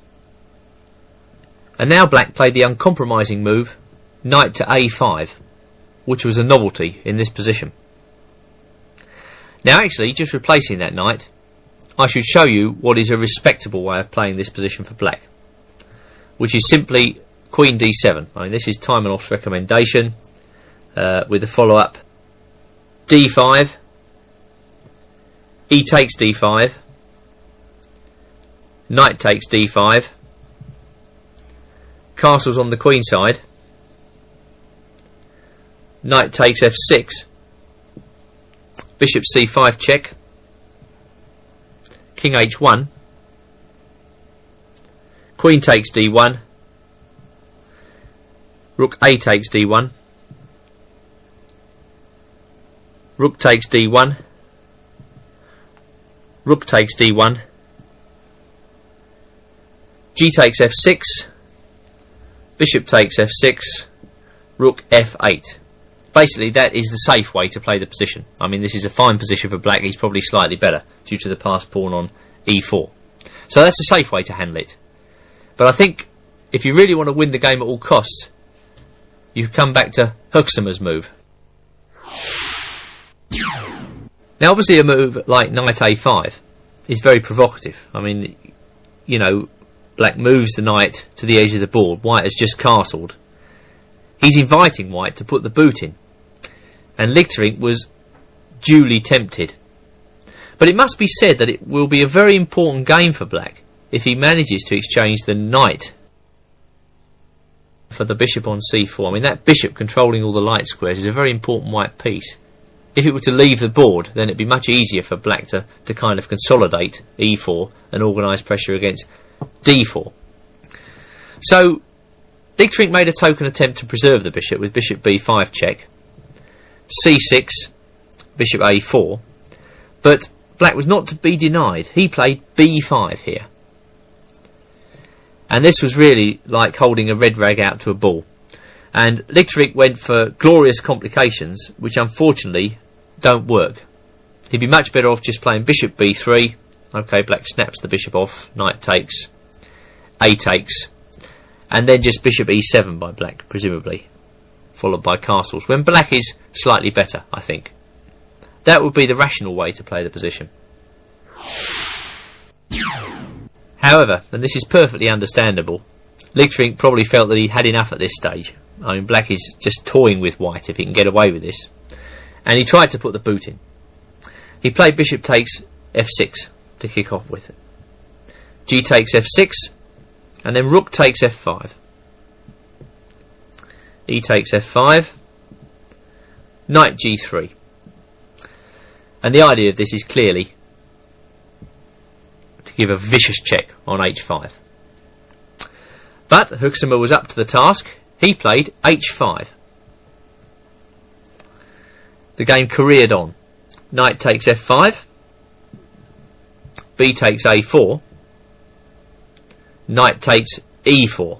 and now black played the uncompromising move knight to a5, which was a novelty in this position. Now actually, just replacing that knight, I should show you what is a respectable way of playing this position for black, which is simply queen d7. I mean, this is Timonov's recommendation, with the follow-up d5, e takes d5, knight takes d5, castles on the queen side, knight takes f6, bishop c5 check, king h1, queen takes d1, rook a takes d1, rook takes d1, rook takes d1, g takes f6, bishop takes f6, rook f8. Basically that is the safe way to play the position. I mean, this is a fine position for black. He's probably slightly better due to the passed pawn on e4. So that's a safe way to handle it. But I think if you really want to win the game at all costs, you come back to Huxamer's move. Now obviously a move like knight a5 is very provocative. I mean, you know, black moves the knight to the edge of the board, white has just castled. He's inviting white to put the boot in, and Lichterink was duly tempted. But it must be said that it will be a very important game for black if he manages to exchange the knight for the bishop on c4. I mean, that bishop controlling all the light squares is a very important white piece. If it were to leave the board, then it'd be much easier for black to kind of consolidate e4 and organise pressure against d4. So Lichterink made a token attempt to preserve the bishop with bishop b5 check, c6, bishop a4, but black was not to be denied. He played b5 here, and this was really like holding a red rag out to a bull, and Lichterink went for glorious complications which unfortunately don't work. He'd be much better off just playing bishop b3. Okay, black snaps the bishop off, knight takes, a takes, and then just bishop e7 by black, presumably. followed by castles, when black is slightly better, I think. That would be the rational way to play the position. However, and this is perfectly understandable, Lichtenstein probably felt that he had enough at this stage. I mean, black is just toying with white if he can get away with this. And he tried to put the boot in. He played bishop takes f6 to kick off with. G takes f6, and then rook takes f5. E takes f5, knight g3. And the idea of this is clearly to give a vicious check on h5. But Huxamer was up to the task. He played h5. The game careered on. Knight takes f5, b takes a4, knight takes e4.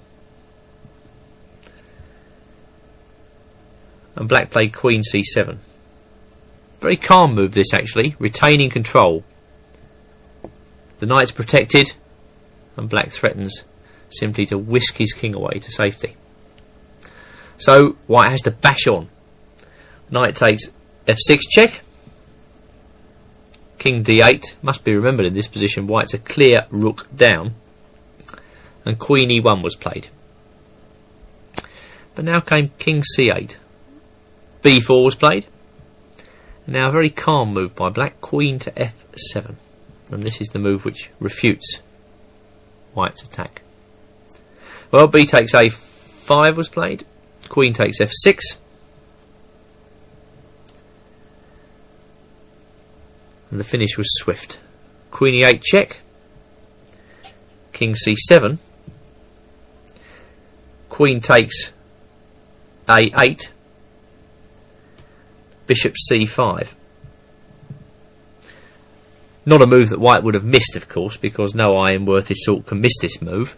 And black played queen c7. Very calm move this actually, retaining control. The knight's protected and black threatens simply to whisk his king away to safety. So white has to bash on. Knight takes f6 check. King d8. Must be remembered in this position white's a clear rook down. And queen e1 was played. But now came king c8. b4 was played. Now a very calm move by black, queen to f7. And this is the move which refutes white's attack. Well, b takes a5 was played. Queen takes f6. And the finish was swift. Queen e8 check. King c7. Queen takes a8. Bishop c5. Not a move that white would have missed, of course, because no iron worth his salt can miss this move.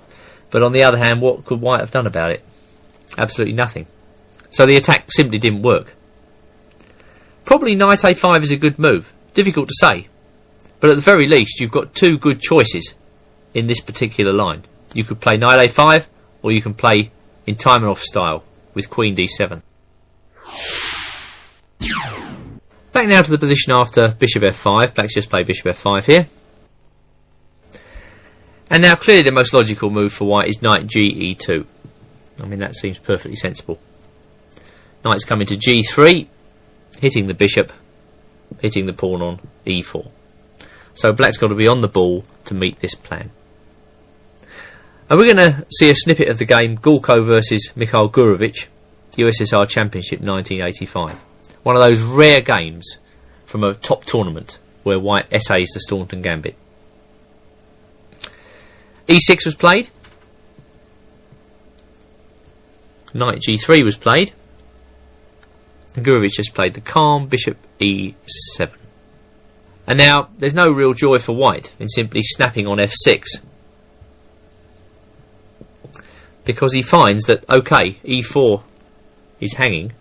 But on the other hand, what could white have done about it? Absolutely nothing. So the attack simply didn't work. Probably knight a5 is a good move. Difficult to say. But at the very least, you've got two good choices in this particular line. You could play knight a5, or you can play in Taimanov style with queen d7. Back now to the position after bishop f5. Black's just played bishop f5 here. And now clearly the most logical move for white is knight ge2. I mean, that seems perfectly sensible. Knight's coming to g3, hitting the bishop, hitting the pawn on e4. So black's got to be on the ball to meet this plan. And we're going to see a snippet of the game Gulko versus Mikhail Gurevich, USSR Championship 1985. One of those rare games from a top tournament where white essays the Staunton Gambit. e6 was played. Knight g3 was played. And Gurevich just played the calm bishop e7. And now there's no real joy for white in simply snapping on f6, because he finds that, okay, e4 is hanging,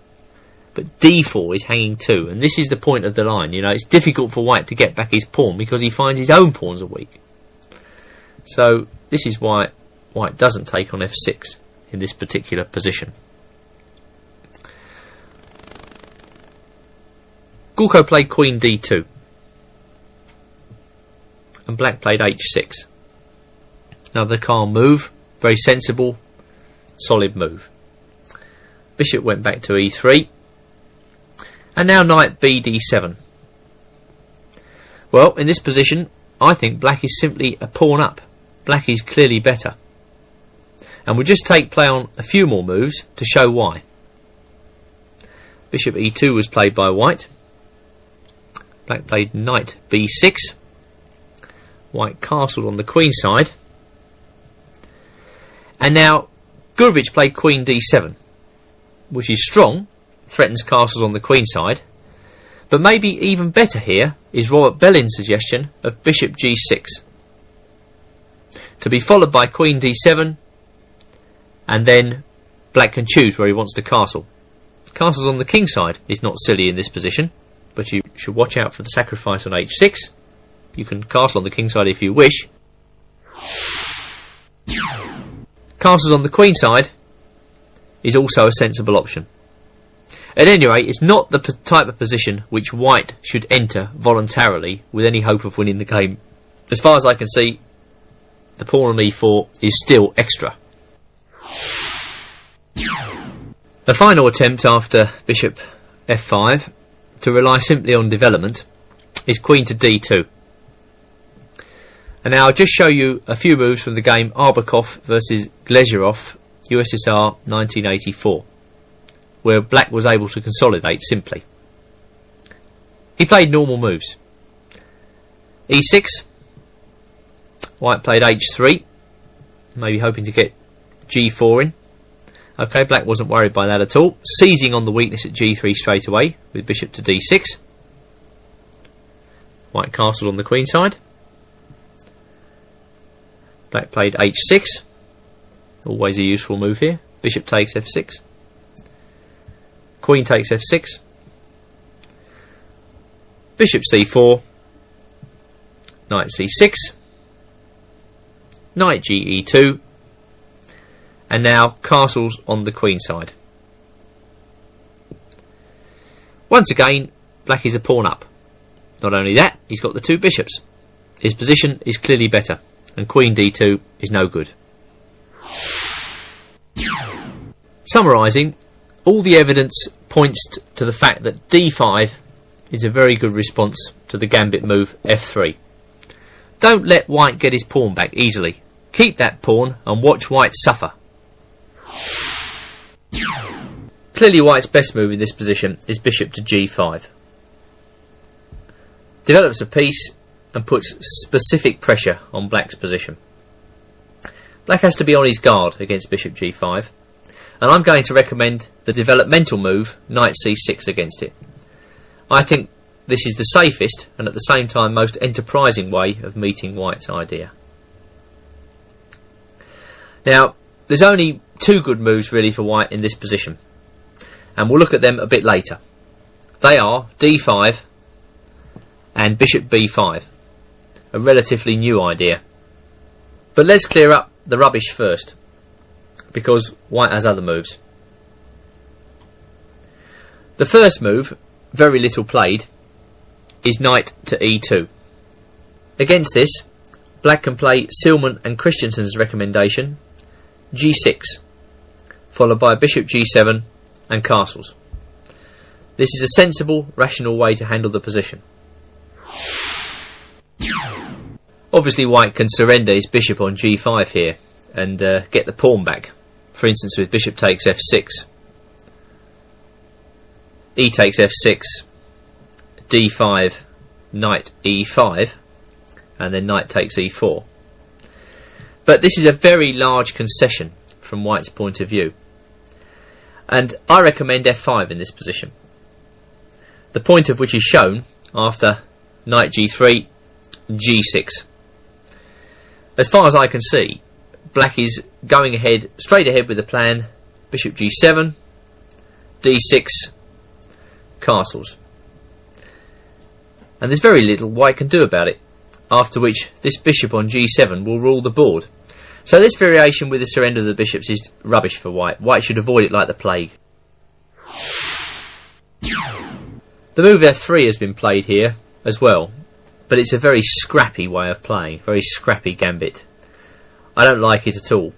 but d4 is hanging too, and this is the point of the line. You know, it's difficult for white to get back his pawn because he finds his own pawns are weak. So this is why white doesn't take on f6 in this particular position. Gulko played queen d2 and black played h6. Another calm move, very sensible, solid move. Bishop went back to e3. And now knight bd7. Well, in this position, I think black is simply a pawn up. Black is clearly better. And we'll just take play on a few more moves to show why. Bishop e2 was played by white. Black played knight b6. White castled on the queen side. And now Gurevich played queen d7, which is strong, threatens castles on the queen side. But maybe even better here is Robert Bellin's suggestion of bishop g6, to be followed by queen d7, and then black can choose where he wants to castle. Castles on the king side is not silly in this position, but you should watch out for the sacrifice on h6. You can castle on the king side if you wish. Castles on the queen side is also a sensible option. At any rate, it's not the type of position which white should enter voluntarily with any hope of winning the game. As far as I can see, the pawn on e4 is still extra. The final attempt after bishop f5 to rely simply on development is queen to d2. And now I'll just show you a few moves from the game Arbakov versus Glezhirov, USSR 1984, where black was able to consolidate simply. He played normal moves. e6, white played h3, maybe hoping to get g4 in. Okay, black wasn't worried by that at all, seizing on the weakness at g3 straight away with bishop to d6. White castled on the queen side. Black played h6, always a useful move here. Bishop takes f6. Queen takes f6. Bishop c4. Knight c6. Knight ge2. And now castles on the queen side. Once again, black is a pawn up. Not only that, he's got the two bishops. His position is clearly better, and queen d2 is no good. Summarising, all the evidence points to the fact that d5 is a very good response to the gambit move f3. Don't let white get his pawn back easily. Keep that pawn and watch white suffer. Clearly white's best move in this position is bishop to g5. Develops a piece and puts specific pressure on black's position. Black has to be on his guard against bishop g5, and I'm going to recommend the developmental move knight c6 against it. I think this is the safest and at the same time most enterprising way of meeting white's idea. Now, there's only two good moves really for white in this position, and we'll look at them a bit later. They are d5 and bishop b5, a relatively new idea. But let's clear up the rubbish first, because white has other moves. The first move, very little played, is knight to e2. Against this, black can play Silman and Christensen's recommendation, g6, followed by bishop g7 and castles. This is a sensible, rational way to handle the position. Obviously white can surrender his bishop on g5 here and get the pawn back, for instance with bishop takes f6, e takes f6, d5, knight e5, and then knight takes e4. But this is a very large concession from white's point of view, and I recommend f5 in this position, the point of which is shown after knight g3, g6. As far as I can see, black is going ahead, straight ahead with the plan, bishop g7, d6, castles. And there's very little white can do about it, after which this bishop on g7 will rule the board. So this variation with the surrender of the bishops is rubbish for white. White should avoid it like the plague. The move f3 has been played here as well, but it's a very scrappy way of playing, very scrappy gambit. I don't like it at all.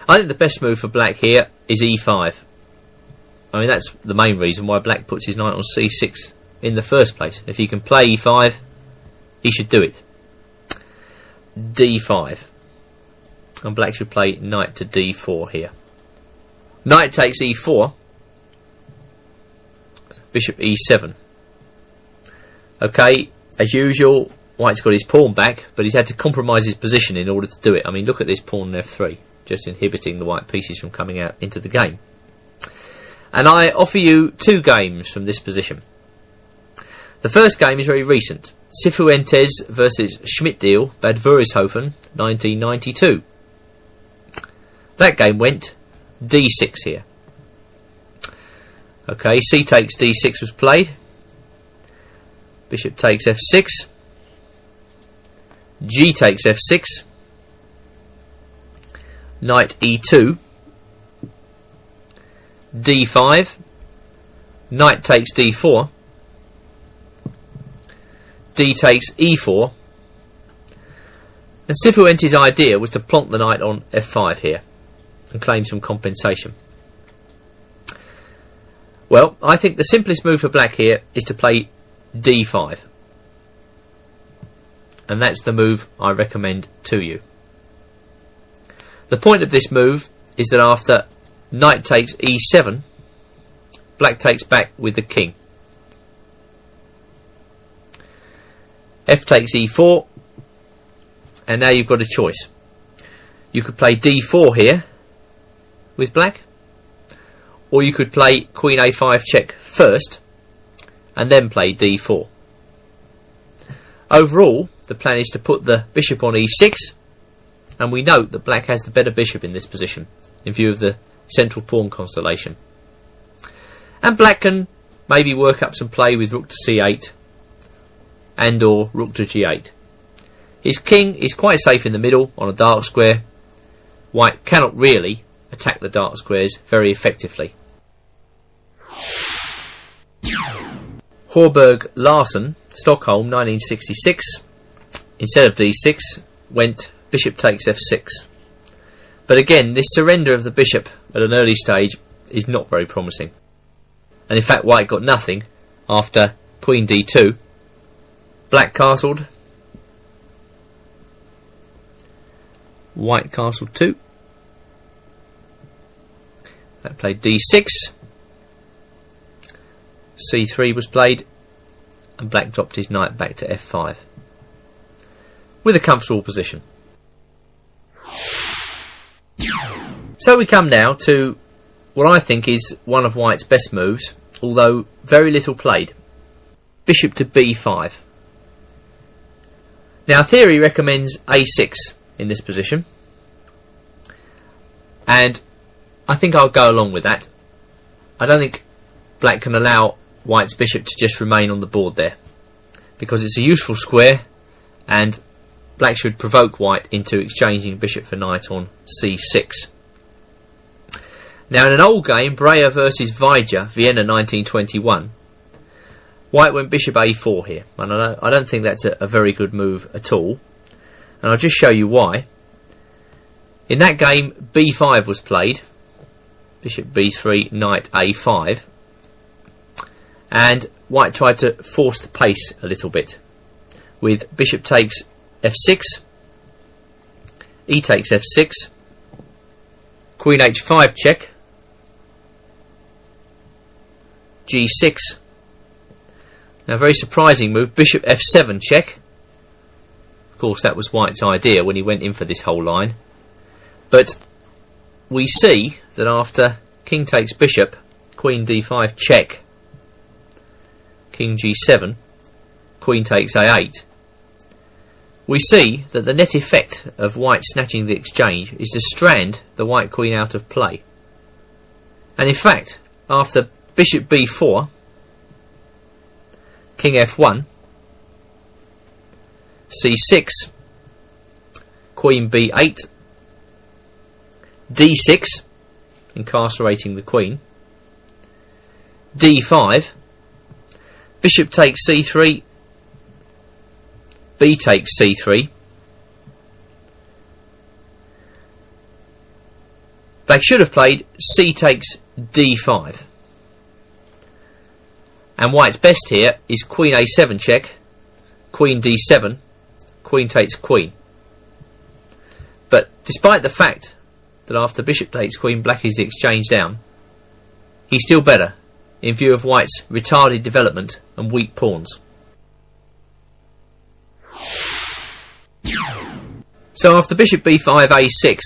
I think the best move for black here is e5. I mean, that's the main reason why black puts his knight on c6 in the first place. If he can play e5, he should do it. d5. And black should play knight to d4 here. Knight takes e4. Bishop e7. Okay, as usual, white's got his pawn back, but he's had to compromise his position in order to do it. I mean, look at this pawn on f3, just inhibiting the white pieces from coming out into the game. And I offer you two games from this position. The first game is very recent. Cifuentes versus Schmidtdeal, Bad Wurishofen, 1992. That game went d6 here. Okay, c takes d6 was played. Bishop takes f6. G takes f6. Knight e2. d5. knight takes d4, d takes e4, and Cifuentes' idea was to plonk the knight on f5 here and claim some compensation. Well, I think the simplest move for black here is to play d5, and that's the move I recommend to you. The point of this move is that after knight takes e7, black takes back with the king. F takes e4, and now you've got a choice. You could play d4 here with black, or you could play queen a5 check first and then play d4. Overall, the plan is to put the bishop on e6, and we note that black has the better bishop in this position in view of the central pawn constellation. And black can maybe work up some play with rook to c8 and or rook to g8. His king is quite safe in the middle on a dark square. White cannot really attack the dark squares very effectively. Horberg Larsen, Stockholm, 1966, instead of d6 went bishop takes f6. But again, this surrender of the bishop at an early stage is not very promising. And in fact, white got nothing after queen d2. Black castled. White castled 2. That played d6. c3 was played, and black dropped his knight back to f5 with a comfortable position. So we come now to what I think is one of white's best moves, although very little played. Bishop to b5. Now theory recommends a6 in this position, and I think I'll go along with that. I don't think black can allow white's bishop to just remain on the board there, because it's a useful square and black should provoke white into exchanging bishop for knight on c6. Now in an old game, Breyer versus Vijay, Vienna 1921, white went bishop a4 here, and I don't think that's a very good move at all, and I'll just show you why. In that game, b5 was played, bishop b3, knight a5, and white tried to force the pace a little bit with bishop takes f6, e takes f6, queen h5 check, g6. Now, a very surprising move, bishop f7 check. Of course, that was white's idea when he went in for this whole line. But we see that after king takes bishop, queen d5 check, king g7, queen takes a8, we see that the net effect of white snatching the exchange is to strand the white queen out of play. And in fact, after bishop b4, king f1, c6, queen b8, d6, incarcerating the queen, d5, bishop takes c3, b takes c3, black should have played c takes d5, and white's best here is queen a7 check, queen d7, queen takes queen. But despite the fact that after bishop takes queen, black is the exchange down, he's still better in view of white's retarded development and weak pawns. So after bishop b5, a6,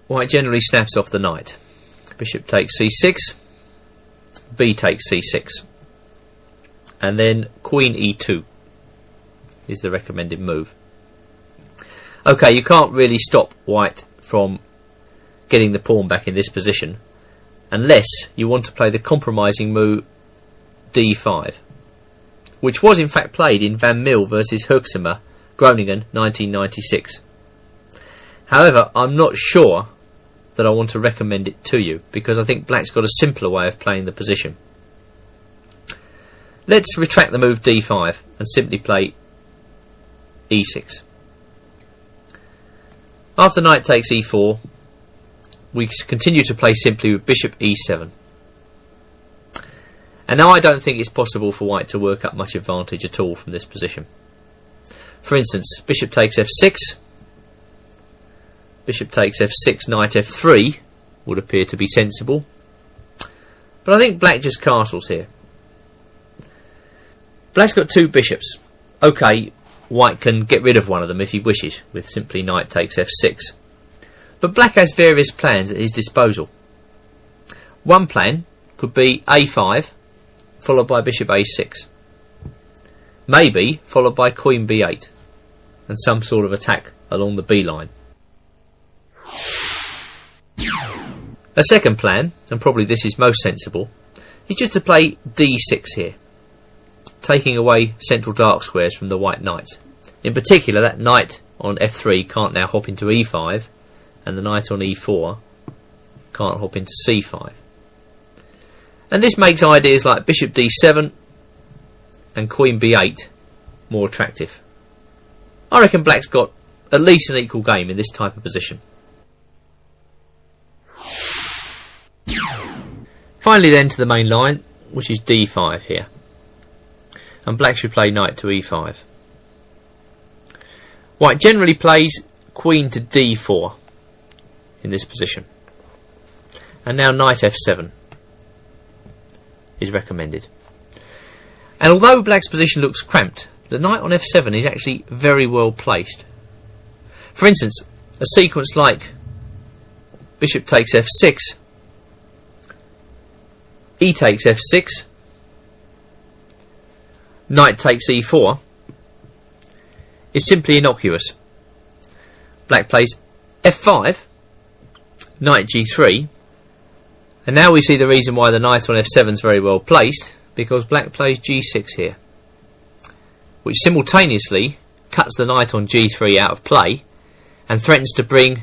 white generally snaps off the knight. Bishop takes c6, b takes c6, and then queen e2 is the recommended move. Okay, you can't really stop white from getting the pawn back in this position unless you want to play the compromising move d5, which was in fact played in Van Mille versus Herxheimer, Groningen, 1996. However, I'm not sure that I want to recommend it to you, because I think black's got a simpler way of playing the position. Let's retract the move d5 and simply play e6. After knight takes e4, we continue to play simply with bishop e7. And now I don't think it's possible for white to work up much advantage at all from this position. For instance, bishop takes f6, bishop takes f6, knight f3 would appear to be sensible. But I think black just castles here. Black's got two bishops. Okay, white can get rid of one of them if he wishes, with simply knight takes f6. But black has various plans at his disposal. One plan could be a5, followed by bishop a6. Maybe followed by queen b8, and some sort of attack along the b line. A second plan, and probably this is most sensible, is just to play d6 here, taking away central dark squares from the white knights. In particular, that knight on f3 can't now hop into e5, and the knight on e4 can't hop into c5. And this makes ideas like bishop d7 and queen b8 more attractive. I reckon black's got at least an equal game in this type of position. Finally then to the main line, which is d5 here. And black should play knight to e5. White generally plays queen to d4 in this position. And now knight f7 is recommended. And although black's position looks cramped, the knight on f7 is actually very well placed. For instance, a sequence like bishop takes f6, e takes f6, knight takes e4 is simply innocuous. Black plays f5, knight g3, and now we see the reason why the knight on f7 is very well placed, because black plays g6 here, which simultaneously cuts the knight on g3 out of play and threatens to bring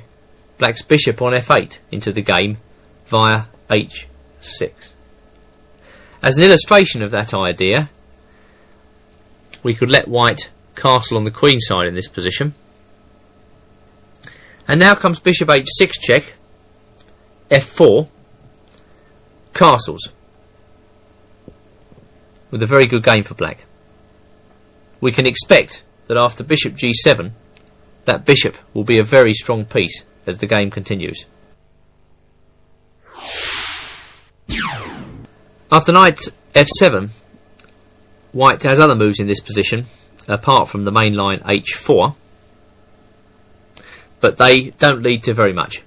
black's bishop on f8 into the game via h6. As an illustration of that idea, we could let white castle on the queen side in this position. And now comes bishop h6 check, f4, castles, with a very good game for black. We can expect that after bishop g7, that bishop will be a very strong piece as the game continues. After knight f7, white has other moves in this position, apart from the main line h4, but they don't lead to very much.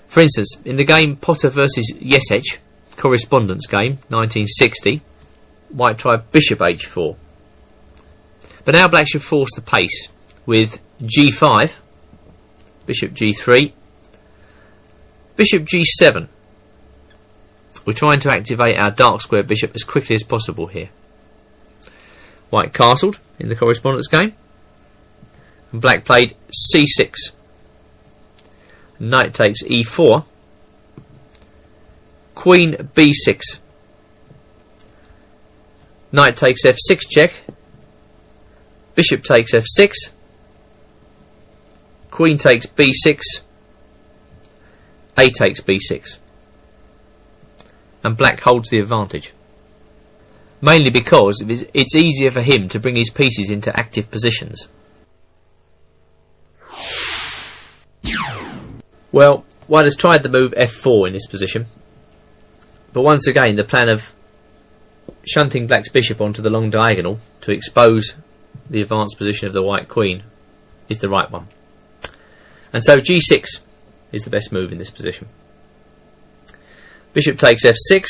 For instance, in the game Potter versus Yesech, correspondence game, 1960, white tried bishop h4. But now black should force the pace with g5, bishop g3, bishop g7. We're trying to activate our dark square bishop as quickly as possible here. White castled in the correspondence game, and black played c6. Knight takes e4, queen b6, knight takes f6 check, bishop takes f6, queen takes b6, a takes b6, and black holds the advantage, mainly because it's easier for him to bring his pieces into active positions. Well, white has tried the move f4 in this position, but once again the plan of shunting black's bishop onto the long diagonal to expose the advanced position of the white queen is the right one. And so g6 is the best move in this position. Bishop takes f6,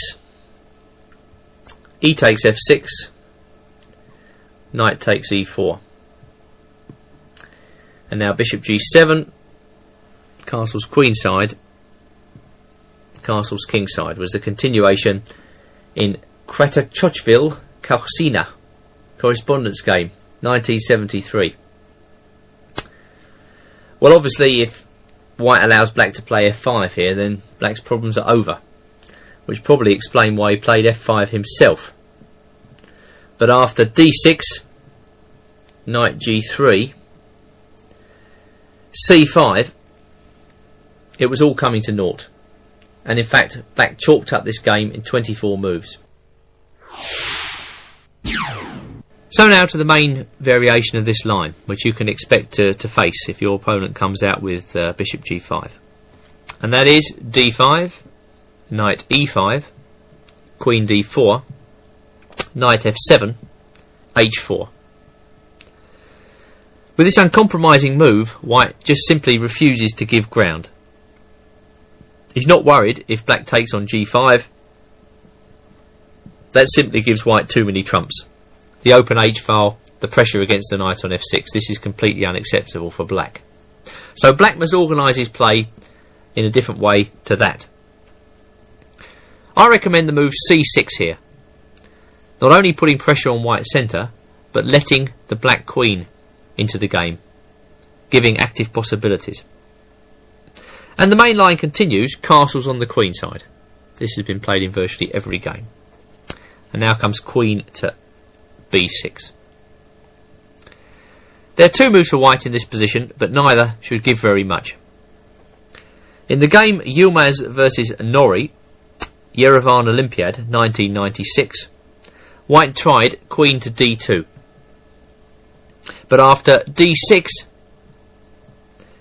e takes f6, knight takes e4. And now bishop g7, castle's queen side, castle's king side, was the continuation in Kratachochville, Kauchina, correspondence game, 1973. Well, obviously, if white allows black to play f5 here, then black's problems are over, which probably explain why he played f5 himself. But after d6, knight g3, c5, it was all coming to naught. And in fact, black chalked up this game in 24 moves. So now to the main variation of this line, which you can expect to face if your opponent comes out with bishop g5. And that is d5, knight e5, queen d4, knight f7, h4. With this uncompromising move, white just simply refuses to give ground. He's not worried if black takes on g5. That simply gives white too many trumps. The open h-file, the pressure against the knight on f6, this is completely unacceptable for black. So black must organise his play in a different way to that. I recommend the move c6 here. Not only putting pressure on white's centre, but letting the black queen into the game, giving active possibilities. And the main line continues, castles on the queen side. This has been played in virtually every game. And now comes queen to b6. There are two moves for white in this position, but neither should give very much. In the game Yilmaz versus Norrie, Yerevan Olympiad 1996, white tried queen to d2. But after d6,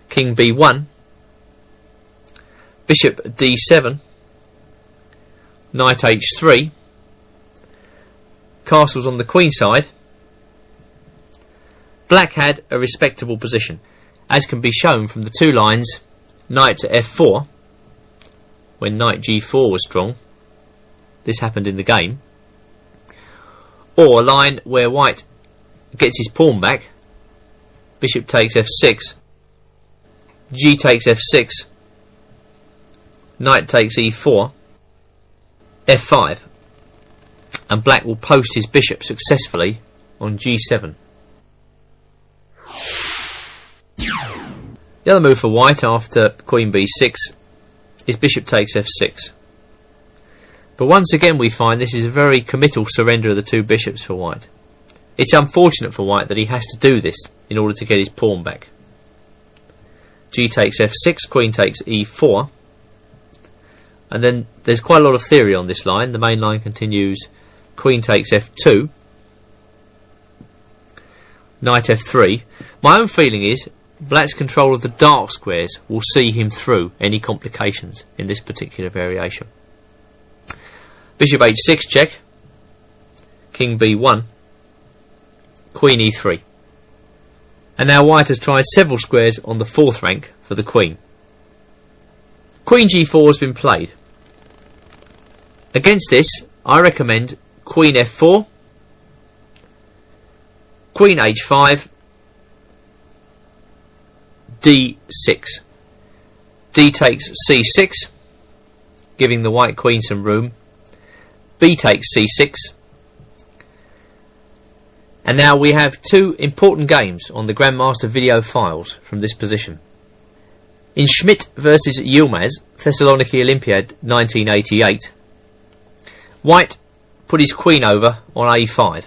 king b1, bishop d7, knight h3, castles on the queen side, black had a respectable position, as can be shown from the two lines knight to f4, when knight g4 was strong. This happened in the game. Or a line where white gets his pawn back, bishop takes f6, g takes f6, knight takes e4, f5, and black will post his bishop successfully on g7. The other move for white after queen b6 is bishop takes f6. But once again we find this is a very committal surrender of the two bishops for white. It's unfortunate for white that he has to do this in order to get his pawn back. G takes f6, queen takes e4, and then there's quite a lot of theory on this line. The main line continues queen takes f2, knight f3. My own feeling is black's control of the dark squares will see him through any complications in this particular variation. Bishop h6 check, king b1, queen e3. And now white has tried several squares on the fourth rank for the queen. Queen g4 has been played. Against this, I recommend queen f4, queen h5, d6. D takes c6, giving the white queen some room. B takes c6. And now we have two important games on the Grandmaster video files from this position. In Schmidt versus Yilmaz, Thessaloniki Olympiad 1988, white put his queen over on a5.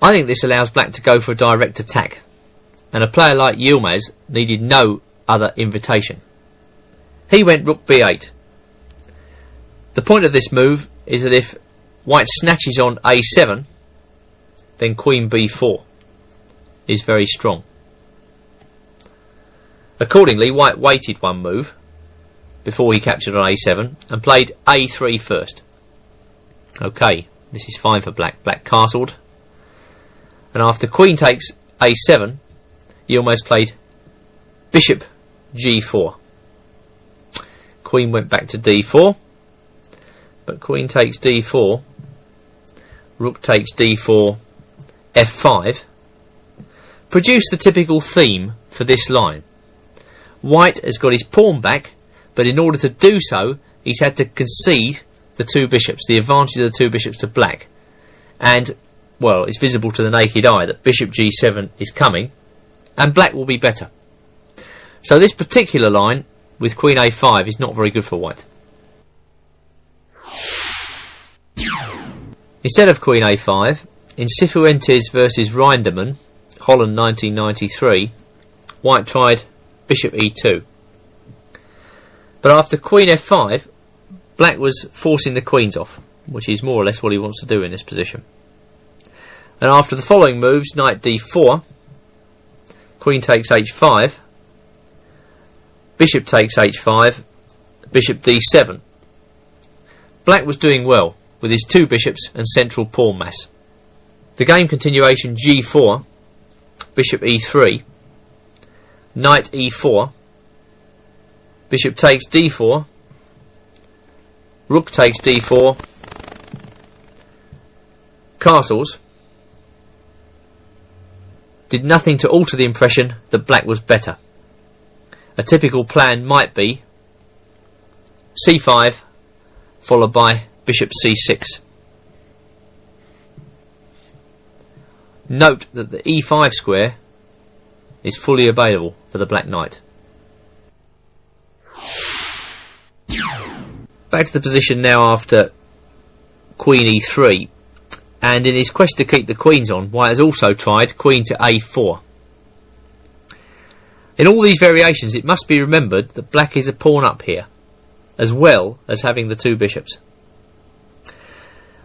I think this allows black to go for a direct attack, and a player like Yilmaz needed no other invitation. He went rook b8. The point of this move is that if white snatches on a7, then queen b4 is very strong. Accordingly, white waited one move before he captured on a7 and played a3 first. Okay, this is fine for black. Black castled, and after queen takes a7, Yilmaz played bishop g4. Queen went back to d4, but queen takes d4, rook takes d4, f5, produce the typical theme for this line. White has got his pawn back, but in order to do so, he's had to concede the two bishops, the advantage of the two bishops to black. And, well, it's visible to the naked eye that bishop g7 is coming, and black will be better. So this particular line with queen a5 is not very good for white. Instead of queen a5, in Cifuentes versus Rinderman, Holland 1993, white tried bishop e2. But after queen f5, black was forcing the queens off, which is more or less what he wants to do in this position. And after the following moves, knight d4, queen takes h5, bishop takes h5, bishop d7. Black was doing well with his two bishops and central pawn mass. The game continuation g4, bishop e3, knight e4, bishop takes d4, rook takes d4, castles, did nothing to alter the impression that black was better. A typical plan might be c5 followed by bishop c6. Note that the e5 square is fully available for the black knight. Back to the position now after queen e3, and in his quest to keep the queens on, white has also tried queen to a4. In all these variations, it must be remembered that black is a pawn up here, as well as having the two bishops.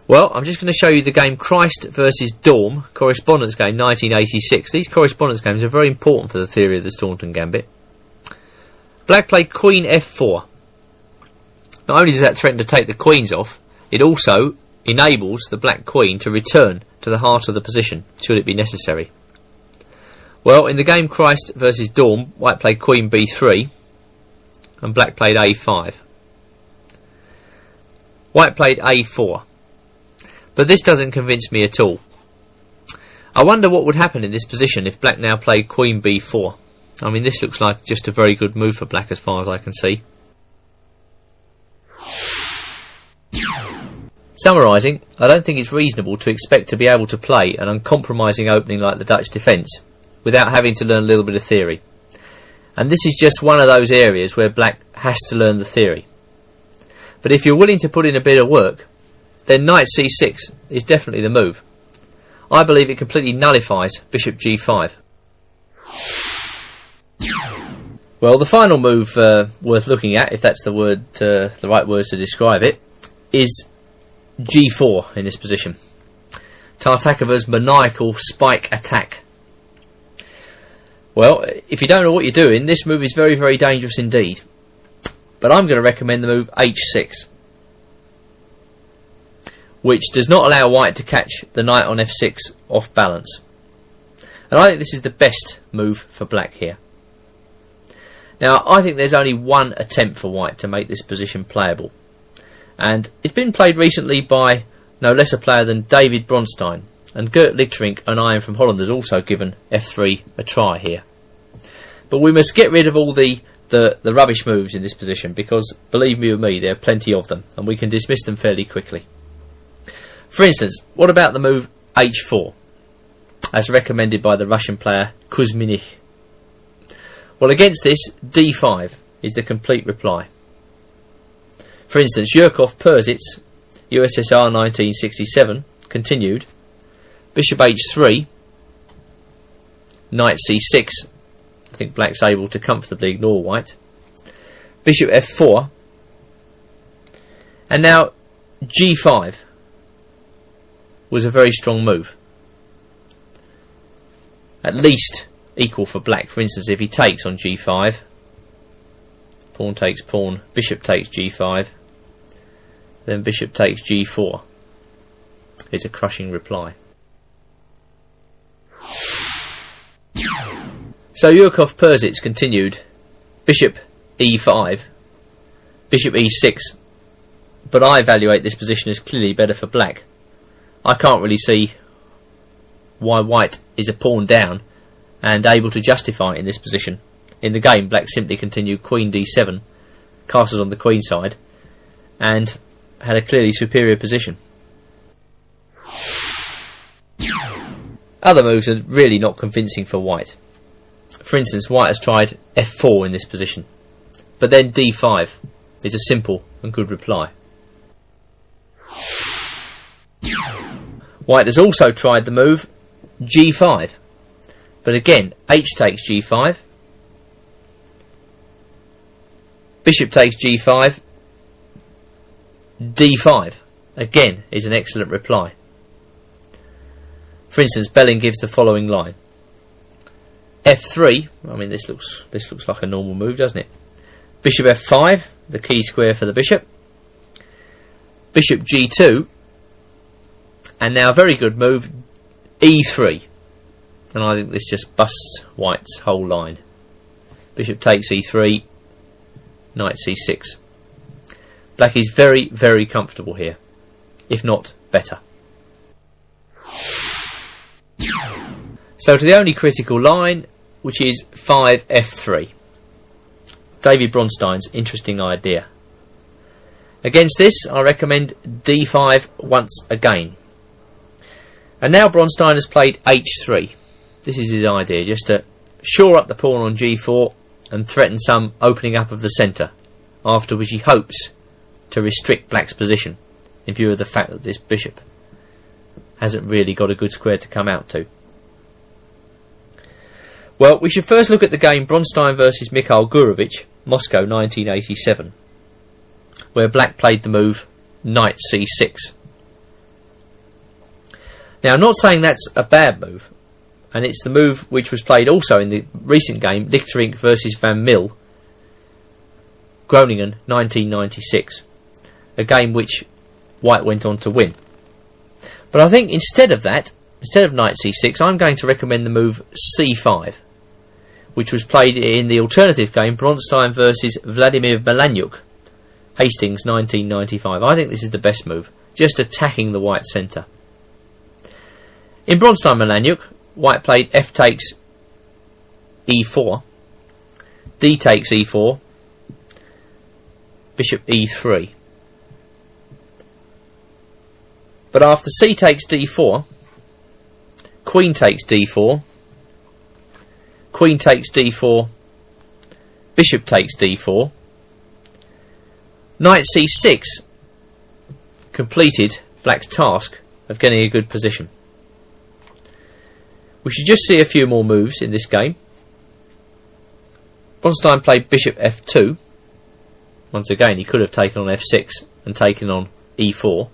Well, I'm just going to show you the game Christ versus Daum, correspondence game 1986. These correspondence games are very important for the theory of the Staunton Gambit. Black played queen f4. Not only does that threaten to take the queens off, it also enables the black queen to return to the heart of the position, should it be necessary. Well, in the game Christ versus Daum, white played queen b3 and black played a5. White played a4. But this doesn't convince me at all. I wonder what would happen in this position if black now played queen b4. I mean, this looks like just a very good move for black as far as I can see. Summarising, I don't think it's reasonable to expect to be able to play an uncompromising opening like the Dutch defence without having to learn a little bit of theory. And this is just one of those areas where black has to learn the theory. But if you're willing to put in a bit of work, then knight c6 is definitely the move. I believe it completely nullifies bishop g5. Well, the final move worth looking at, if that's the right words to describe it, is g4 in this position. Tartakova's maniacal spike attack. Well, if you don't know what you're doing, this move is very, very dangerous indeed. But I'm going to recommend the move h6, which does not allow white to catch the knight on f6 off balance. And I think this is the best move for black here. Now, I think there's only one attempt for white to make this position playable. And it's been played recently by no less a player than David Bronstein. And Gert Lichterink and I am from Holland had also given f3 a try here. But we must get rid of all the rubbish moves in this position, because, believe me, there are plenty of them, and we can dismiss them fairly quickly. For instance, what about the move h4, as recommended by the Russian player Kuzminich? Well, against this, d5 is the complete reply. For instance, Yurkov-Persits, USSR 1967, continued, bishop h3, knight c6, I think black's able to comfortably ignore white, bishop f4, and now g5 was a very strong move. At least equal for black. For instance, if he takes on g5, pawn takes pawn, bishop takes g5, then bishop takes g4 is a crushing reply. So Yurkov-Persits continued, bishop e5, bishop e6, but I evaluate this position as clearly better for black. I can't really see why white is a pawn down and able to justify it in this position. In the game, black simply continued queen d7, castles on the queen side, and had a clearly superior position. Other moves are really not convincing for white. For instance, white has tried f4 in this position, but then d5 is a simple and good reply. White has also tried the move g5, but again h takes g5, bishop takes g5, d5 again is an excellent reply. For instance, Belling gives the following line: f3. I mean, this looks like a normal move, doesn't it? Bishop f5, the key square for the bishop. Bishop g2, and now a very good move, e3. And I think this just busts White's whole line. Bishop takes e3, knight c6. Black is very, very comfortable here, if not better. So to the only critical line, which is 5f3. David Bronstein's interesting idea. Against this, I recommend d5 once again. And now Bronstein has played h3. This is his idea, just to shore up the pawn on g4 and threaten some opening up of the centre, after which he hopes to restrict Black's position, in view of the fact that this bishop hasn't really got a good square to come out to. Well, we should first look at the game Bronstein versus Mikhail Gurevich, Moscow 1987, where Black played the move knight c6. Now, I'm not saying that's a bad move, and it's the move which was played also in the recent game Lichterink versus Van Mil, Groningen 1996, a game which White went on to win. But I think instead of that, instead of knight c6, I'm going to recommend the move c5, which was played in the alternative game Bronstein versus Vladimir Melanyuk, Hastings 1995. I think this is the best move, just attacking the White centre. In Bronstein Melanyuk, White played f takes e4, d takes e4, bishop e3. But after c takes d4, queen takes d4, queen takes d4, bishop takes d4, knight c6 completed Black's task of getting a good position. We should just see a few more moves in this game. Bronstein played bishop f2. Once again, he could have taken on f6 and taken on e4.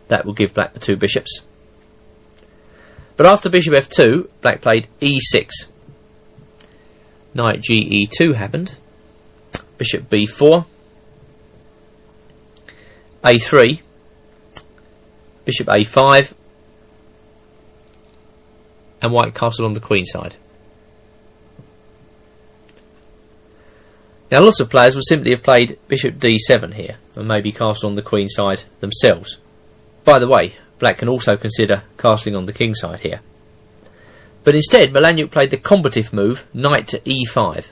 That will give Black the two bishops. But after bishop f2, Black played e6. Knight ge2 happened. Bishop b4. a3. Bishop a5. And White castled on the queen side. Now, lots of players would simply have played bishop d7 here, and maybe castled on the queen side themselves. By the way, Black can also consider castling on the king side here. But instead, Melanyuk played the combative move, knight to e5,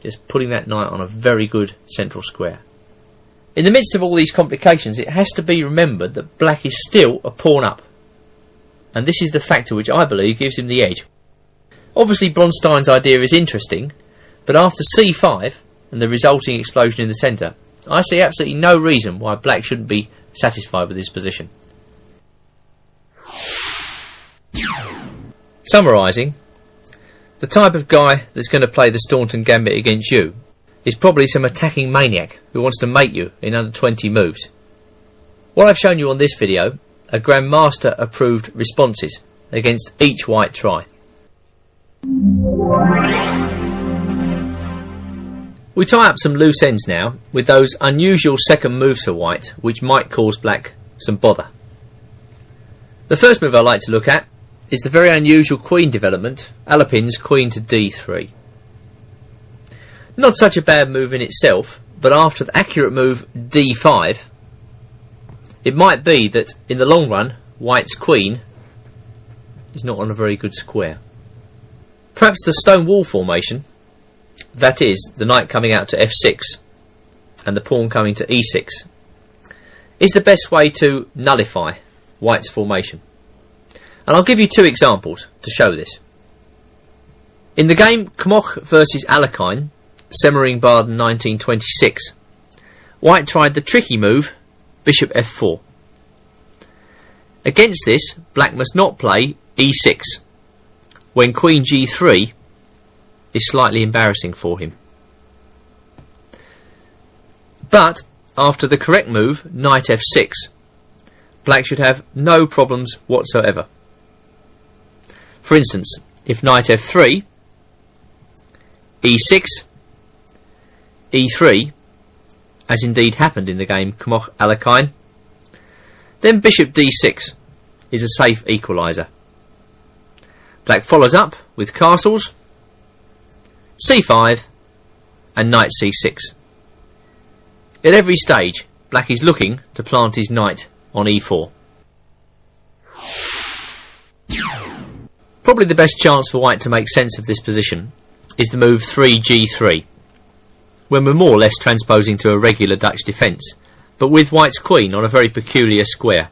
just putting that knight on a very good central square. In the midst of all these complications, it has to be remembered that Black is still a pawn up, and this is the factor which I believe gives him the edge. Obviously, Bronstein's idea is interesting, but after c5 and the resulting explosion in the centre, I see absolutely no reason why Black shouldn't be satisfied with his position. Summarising, the type of guy that's going to play the Staunton Gambit against you is probably some attacking maniac who wants to mate you in under 20 moves. What I've shown you on this video are Grandmaster approved responses against each White try. We tie up some loose ends now with those unusual second moves for White which might cause Black some bother. The first move I'd like to look at is the very unusual queen development, Alapin's queen to d3. Not such a bad move in itself, but after the accurate move d5, it might be that in the long run White's queen is not on a very good square. Perhaps the stone wall formation, that is, the knight coming out to f6 and the pawn coming to e6, is the best way to nullify White's formation. And I'll give you two examples to show this. In the game Kmoch versus Alekhine, Semmering-Baden 1926, White tried the tricky move bishop f4. Against this, black must not play e6, when queen g3 is slightly embarrassing for him. But after the correct move, knight f6, black should have no problems whatsoever. For instance, if knight f3, e6, e3, as indeed happened in the game Kmoch Alekine, then bishop d6 is a safe equaliser. Black follows up with castles, c5 and knight c6. At every stage, black is looking to plant his knight on e4. Probably the best chance for white to make sense of this position is the move 3g3, when we're more or less transposing to a regular Dutch defence, but with white's queen on a very peculiar square.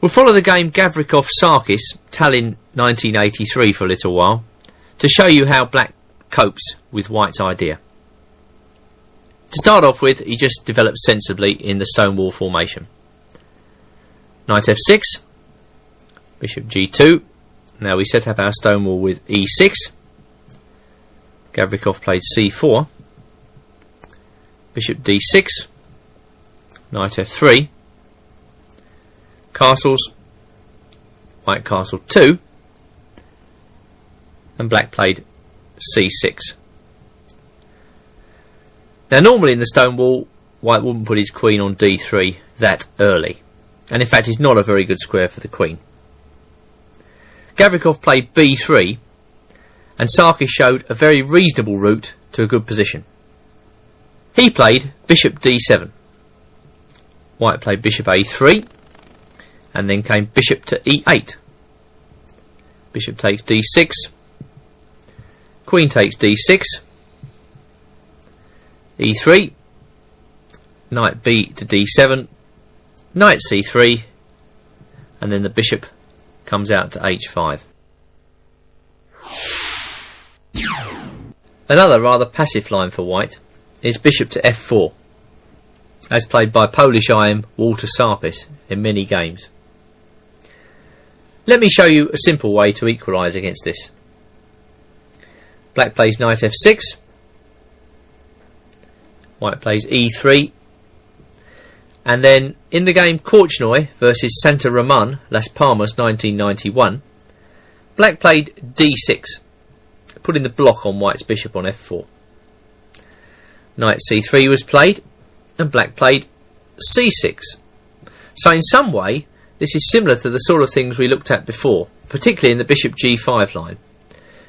We'll follow the game Gavrikov-Sarkis, Tallinn 1983 for a little while, to show you how black copes with white's idea. To start off with, he just develops sensibly in the stonewall formation. Knight f6, bishop g2. Now we set up our stonewall with e6. Gavrikov played c4, bishop d6, knight f3, castles, white castle 2, and black played c6. Now normally in the stonewall, white wouldn't put his queen on d3 that early, and in fact it's not a very good square for the queen. Gavrikov played b3, and Sarkis showed a very reasonable route to a good position. He played bishop d7. White played bishop a3, and then came bishop to e8. Bishop takes d6, queen takes d6, e3, knight b to d7, knight c3, and then the bishop comes out to h5. Another rather passive line for white is bishop to f4, as played by Polish IM Walter Sarkis in many games. Let me show you a simple way to equalise against this. Black plays knight f6, white plays e3, and then in the game Korchnoi versus Santa Roman, Las Palmas 1991, black played d6, putting the block on white's bishop on f4. Knight c3 was played, and black played c6. So in some way, this is similar to the sort of things we looked at before, particularly in the bishop g5 line.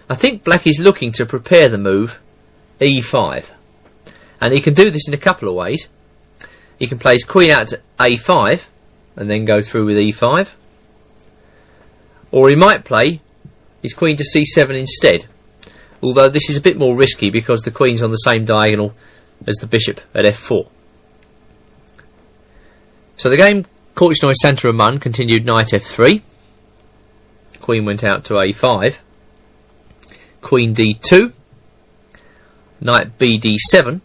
I think black is looking to prepare the move e5, and he can do this in a couple of ways. He can play his queen out to a5 and then go through with e5, or he might play his queen to c7 instead, although this is a bit more risky because the queen's on the same diagonal as the bishop at f4. So the game Korchnoi Santa Roman continued knight f3, queen went out to a5, queen d2, knight b d7,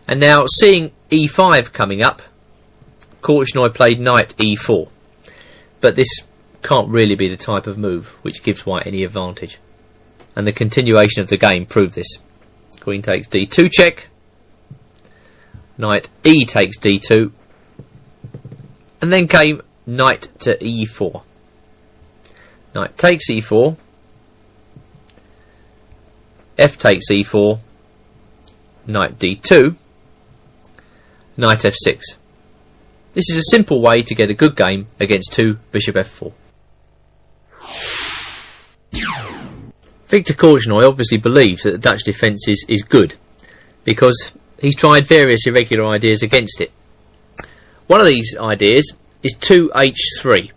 and now seeing e5 coming up, Korchnoi played knight e4, but this can't really be the type of move which gives white any advantage, and the continuation of the game proved this. Queen takes d2 check, knight e takes d2, and then came knight to e4. Knight takes e4, f takes e4, knight d2, knight f6. This is a simple way to get a good game against 2 bishop f4. Viktor Korchnoi obviously believes that the Dutch defence is good, because he's tried various irregular ideas against it. One of these ideas is 2h3,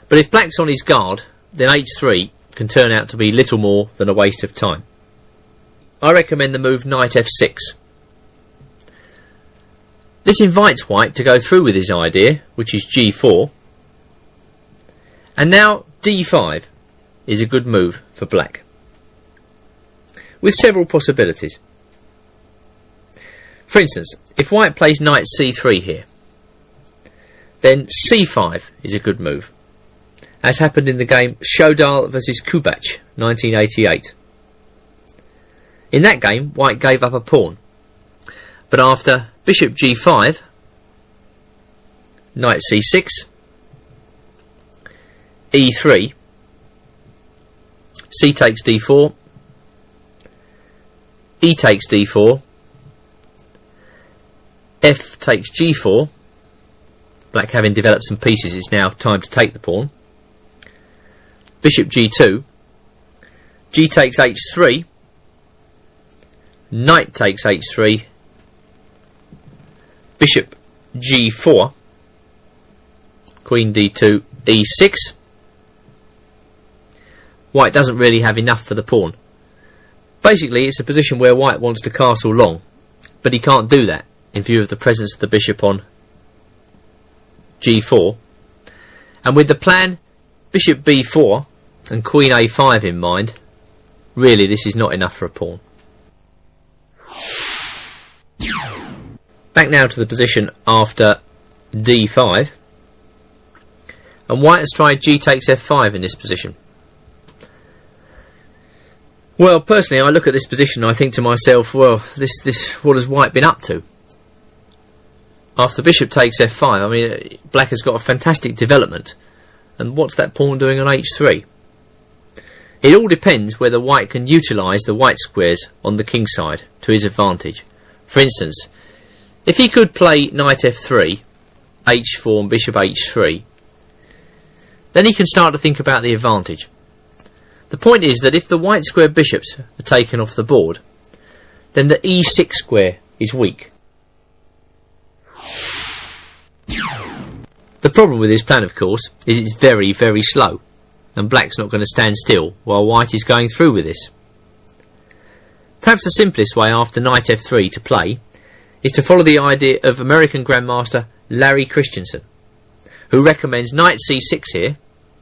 but if black's on his guard, then h3 can turn out to be little more than a waste of time. I recommend the move knight f6. This invites white to go through with his idea, which is g4, and now d5 is a good move for black, with several possibilities. For instance, if white plays knight c3 here, then c5 is a good move, as happened in the game Shodal vs Kubac 1988. In that game, white gave up a pawn, but after bishop g5, knight c6, e3, c takes d4, e takes d4, f takes g4. Black, having developed some pieces, it's now time to take the pawn. Bishop g2, g takes h3, knight takes h3, bishop g4, queen d2, e6. White doesn't really have enough for the pawn. Basically, it's a position where white wants to castle long, but he can't do that in view of the presence of the bishop on g4. And with the plan bishop b4 and queen a5 in mind, really this is not enough for a pawn. Back now to the position after d5, and white has tried g takes f5 in this position. Well, personally, I look at this position and I think to myself, well, this what has white been up to? After bishop takes f5, I mean, black has got a fantastic development, and what's that pawn doing on h3? It all depends whether white can utilise the white squares on the king side to his advantage. For instance, if he could play knight f3, h4 and bishop h3, then he can start to think about the advantage. The point is that if the white square bishops are taken off the board, then the e6 square is weak. The problem with this plan, of course, is it's very, very slow, and black's not going to stand still while white is going through with this. Perhaps the simplest way after knight f3 to play is to follow the idea of American Grandmaster Larry Christensen, who recommends knight c6 here,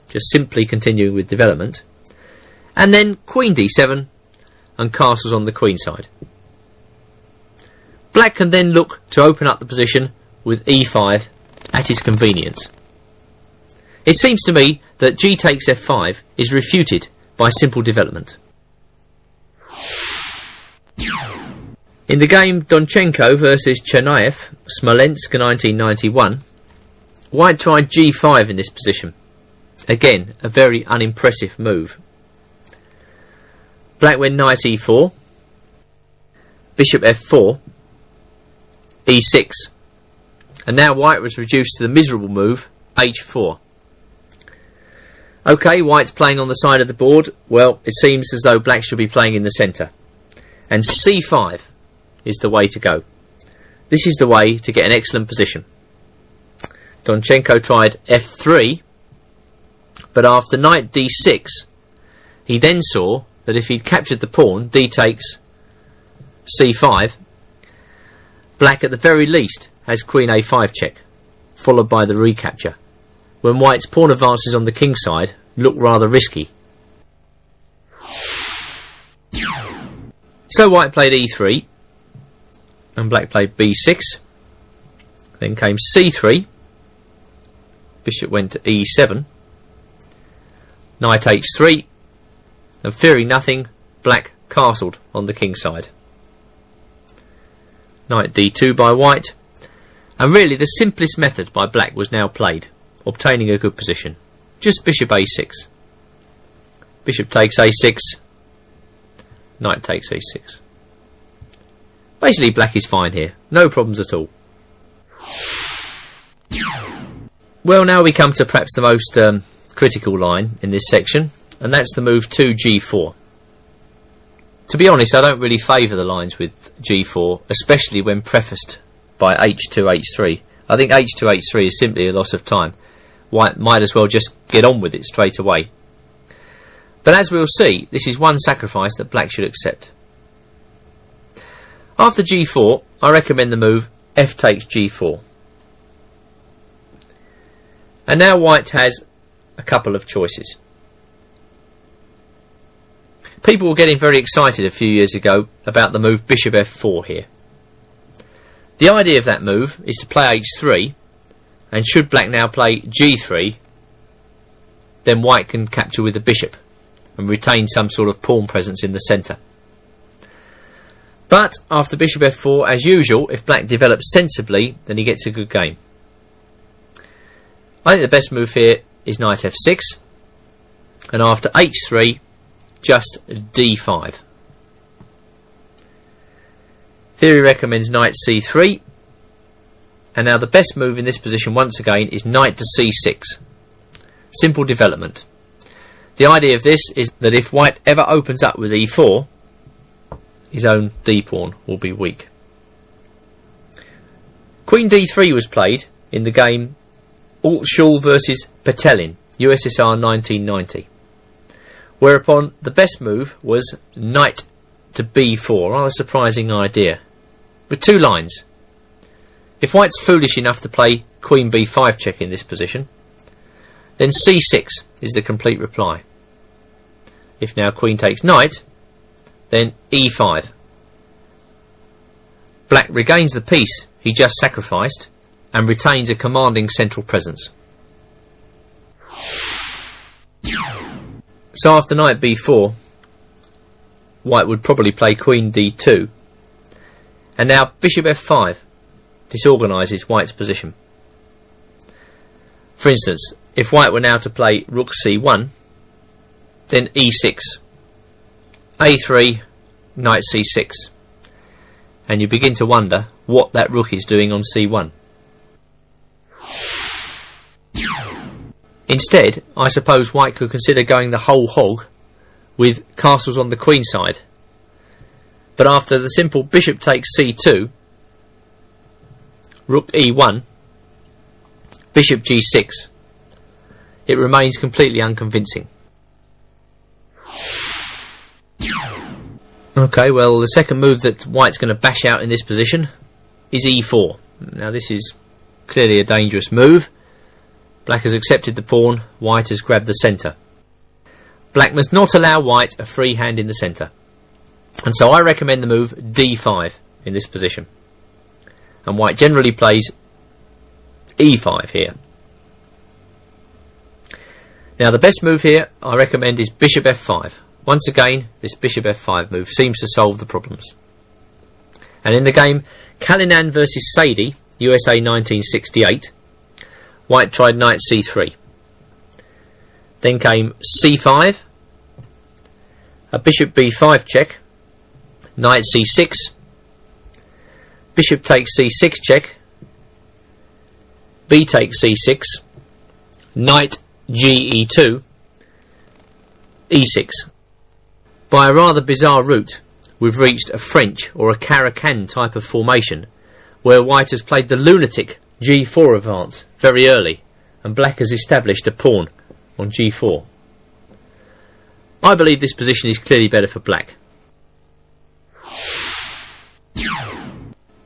just simply continuing with development, and then queen d7 and castles on the queen side. Black can then look to open up the position with e5 at his convenience. It seems to me that g takes f5 is refuted by simple development. In the game Donchenko vs Chernayev, Smolensk 1991, white tried g5 in this position. Again, a very unimpressive move. Black went knight e4, bishop f4, e6, and now white was reduced to the miserable move h4. OK, white's playing on the side of the board. Well, it seems as though black should be playing in the centre, and c5 is the way to go. This is the way to get an excellent position. Donchenko tried f3, but after knight d6, he then saw that if he'd captured the pawn, d takes c5, black at the very least has queen a5 check, followed by the recapture, when white's pawn advances on the king side look rather risky. So white played e3, and black played b6, then came c3, bishop went to e7, knight h3, and fearing nothing, black castled on the king side. Knight d2 by white, and really the simplest method by black was now played, obtaining a good position. Just bishop a6. Bishop takes a6, knight takes a6. Basically black is fine here, no problems at all. Well, now we come to perhaps the most critical line in this section, and that's the move to g4. To be honest, I don't really favour the lines with g4, especially when prefaced by h2, h3. I think h2, h3 is simply a loss of time. White might as well just get on with it straight away. But as we'll see, this is one sacrifice that black should accept. After g4, I recommend the move f takes g4. And now white has a couple of choices. People were getting very excited a few years ago about the move bishop f4 here. The idea of that move is to play h3 and should black now play g3, then white can capture with the bishop and retain some sort of pawn presence in the centre. But after bishop f4, as usual, if black develops sensibly, then he gets a good game. I think the best move here is knight f6, and after h3, just d5. Theory recommends knight c3, and now the best move in this position once again is knight to c6. Simple development. The idea of this is that if white ever opens up with e4, his own d-pawn will be weak. Queen d3 was played in the game Altschul versus Petelin, USSR 1990, whereupon the best move was knight to b4, rather surprising idea, with two lines. If white's foolish enough to play queen b5 check in this position, then c6 is the complete reply. If now queen takes knight, then e5. Black regains the piece he just sacrificed and retains a commanding central presence. So after knight b4, white would probably play queen d2, and now bishop f5 disorganises white's position. For instance, if white were now to play rook c1, then e6, a3, knight c6, and you begin to wonder what that rook is doing on c1. Instead, I suppose white could consider going the whole hog with castles on the queen side, but after the simple bishop takes c2, rook e1, bishop g6, it remains completely unconvincing. Okay, well, the second move that white's going to bash out in this position is e4. Now this is clearly a dangerous move. Black has accepted the pawn, white has grabbed the centre. Black must not allow white a free hand in the centre, and so I recommend the move d5 in this position, and white generally plays e5 here. Now the best move here I recommend is bishop f5. Once again, this bishop f5 move seems to solve the problems. And in the game Kalinan versus Sadie, USA 1968, white tried knight c3. Then came c5, a bishop b5 check, knight c6, bishop takes c6 check, b takes c6, knight ge2, e6. By a rather bizarre route, we've reached a French or a Caracan type of formation, where white has played the lunatic g4 advance very early, and black has established a pawn on g4. I believe this position is clearly better for black.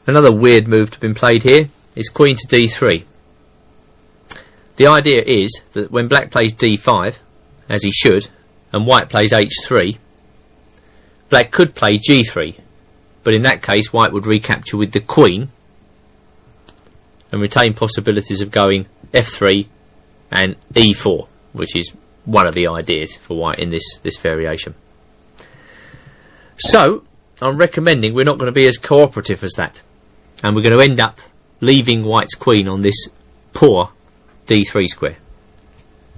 Another weird move to have been played here is queen to d3. The idea is that when black plays d5, as he should, and white plays h3, black could play g3, but in that case white would recapture with the queen and retain possibilities of going f3 and e4, which is one of the ideas for white in this variation. So I'm recommending we're not going to be as cooperative as that, and we're going to end up leaving white's queen on this poor d3 square.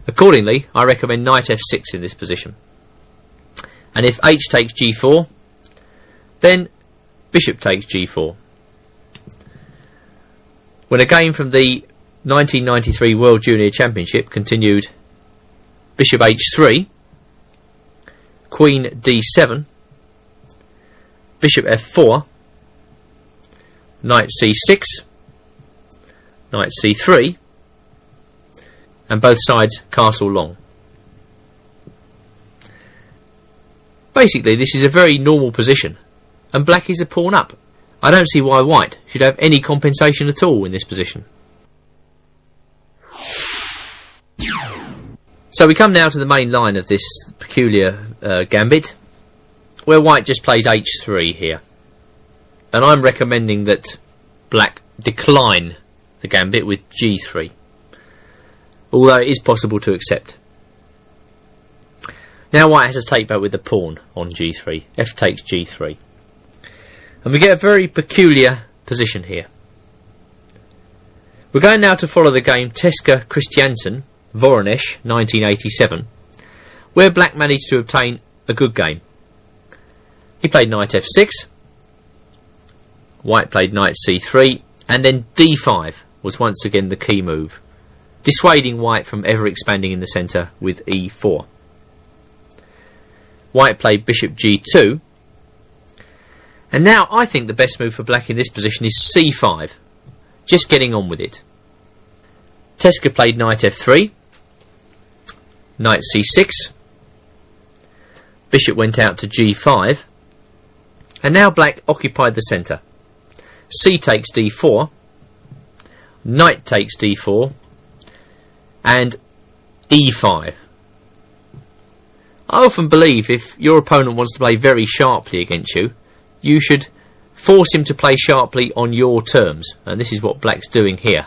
Accordingly, I recommend knight f6 in this position, and if h takes g4, then bishop takes g4. When a game from the 1993 World Junior Championship continued bishop h3, queen d7, bishop f4, knight c6, knight c3, and both sides castle long. Basically, this is a very normal position, and black is a pawn up. I don't see why white should have any compensation at all in this position. So we come now to the main line of this peculiar gambit, where white just plays h3 here. And I'm recommending that black decline the gambit with g3, although it is possible to accept. Now white has a take back with the pawn on g3. F takes g3. And we get a very peculiar position here. We're going now to follow the game Teska Christiansen, Voronezh, 1987, where black managed to obtain a good game. He played knight f6, white played knight c3, and then d5 was once again the key move, dissuading white from ever expanding in the centre with e4. White played bishop g2, and now I think the best move for black in this position is c5, just getting on with it. Teska played knight f3, knight c6, bishop went out to g5, and now black occupied the centre. C takes d4, knight takes d4, and e5. I often believe if your opponent wants to play very sharply against you, you should force him to play sharply on your terms, and this is what black's doing here.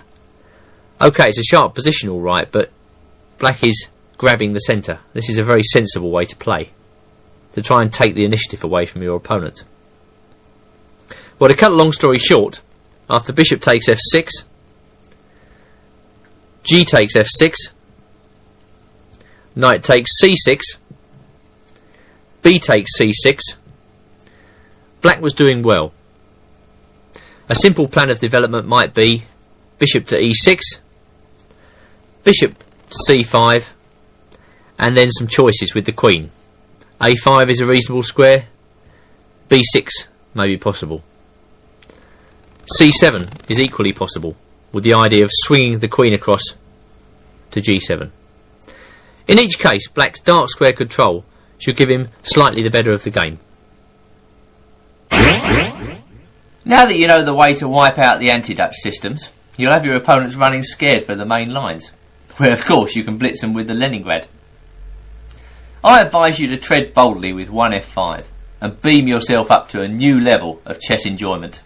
Okay, it's a sharp position alright, but black is grabbing the centre. This is a very sensible way to play, to try and take the initiative away from your opponent. Well, to cut a long story short, after bishop takes f6, g takes f6, knight takes c6, b takes c6, black was doing well. A simple plan of development might be bishop to e6, bishop to c5, and then some choices with the queen. a5 is a reasonable square, b6 may be possible. c7 is equally possible, with the idea of swinging the queen across to g7. In each case, black's dark square control should give him slightly the better of the game. Now that you know the way to wipe out the anti-Dutch systems, you'll have your opponents running scared for the main lines, where of course you can blitz them with the Leningrad. I advise you to tread boldly with 1f5 and beam yourself up to a new level of chess enjoyment.